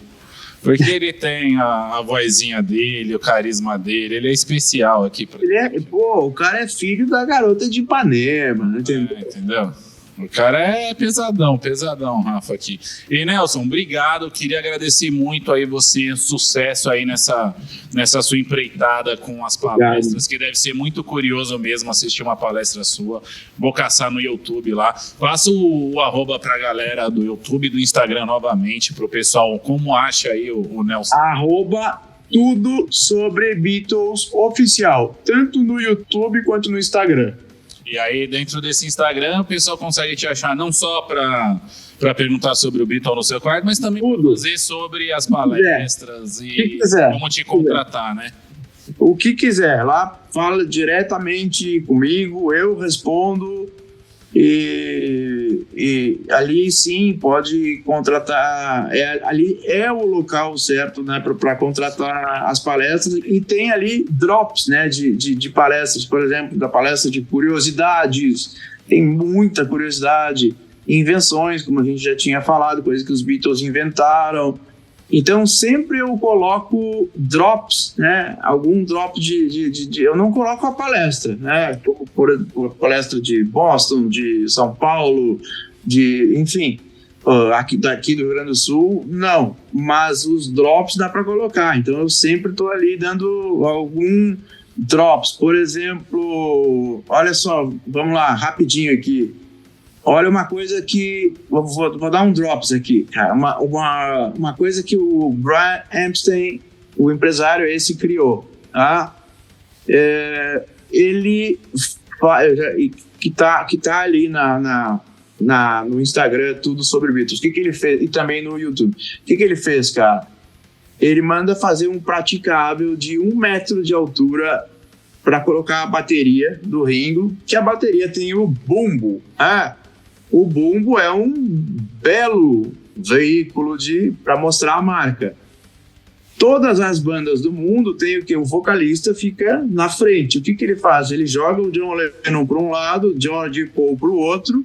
Porque ele tem a vozinha dele, o carisma dele, ele é especial aqui pra gente.
O cara é filho da garota de Ipanema, entendeu?
Entendeu? O cara é pesadão, Rafa, aqui. E, Nelson, obrigado. Eu queria agradecer muito aí você, sucesso aí nessa sua empreitada com as palestras, que deve ser muito curioso mesmo assistir uma palestra sua. Vou caçar no YouTube lá. Faça o arroba pra galera do YouTube e do Instagram novamente, pro pessoal. Como acha aí o Nelson?
Arroba tudo sobre Beatles oficial, tanto no YouTube quanto no Instagram.
E aí, dentro desse Instagram, o pessoal consegue te achar não só para perguntar sobre o Beatle no seu quarto, mas também para dizer sobre as palestras e como te contratar, né?
O que quiser. Lá fala diretamente comigo, eu respondo e e ali sim pode contratar, ali é o local certo, né, para contratar as palestras, e tem ali drops, né, de palestras, por exemplo, da palestra de curiosidades, tem muita curiosidade, invenções, como a gente já tinha falado, coisas que os Beatles inventaram. Então, sempre eu coloco drops, né? Algum drop eu não coloco a palestra, né? Por palestra de Boston, de São Paulo, enfim, daqui do Rio Grande do Sul, não. Mas os drops dá para colocar. Então, eu sempre estou ali dando algum drops. Por exemplo, olha só, vamos lá, rapidinho aqui. Olha uma coisa que... Vou dar um drops aqui, cara. Uma coisa que o Brian Epstein, o empresário esse, criou. Tá? Ele... Que tá ali no Instagram, tudo sobre Beatles. O que ele fez? E também no YouTube. O que ele fez, cara? Ele manda fazer um praticável de 1 metro de altura para colocar a bateria do Ringo, que a bateria tem o bumbo. O bumbo é um belo veículo para mostrar a marca. Todas as bandas do mundo tem o que? O vocalista fica na frente. O que ele faz? Ele joga o John Lennon para um lado, o George Paul para o outro,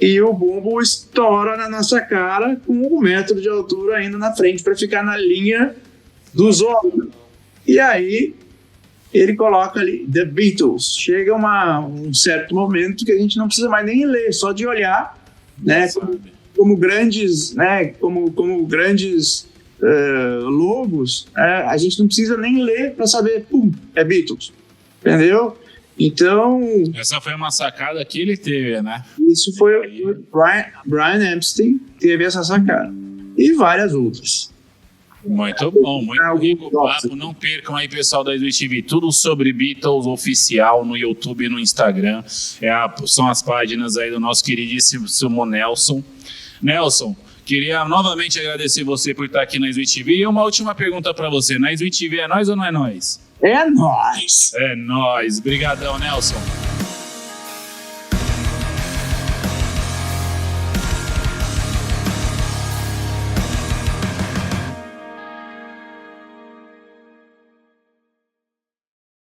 e o bumbo estoura na nossa cara com 1 metro de altura ainda na frente para ficar na linha dos ombros. E aí ele coloca ali The Beatles. Chega um certo momento que a gente não precisa mais nem ler, só de olhar, né, como grandes, né, como grandes logos, a gente não precisa nem ler para saber, é Beatles, entendeu? Então,
essa foi uma sacada que ele teve, né?
Isso foi o Brian Epstein teve essa sacada e várias outras.
Muito bom, muito rico o papo. Não percam aí, pessoal da Switch TV, tudo sobre Beatles oficial no YouTube e no Instagram. São as páginas aí do nosso queridíssimo Nelson. Nelson, queria novamente agradecer você por estar aqui na Switch TV. E uma última pergunta para você: na Switch TV é nós ou não é nós?
É nós!
É nós. Obrigadão, Nelson.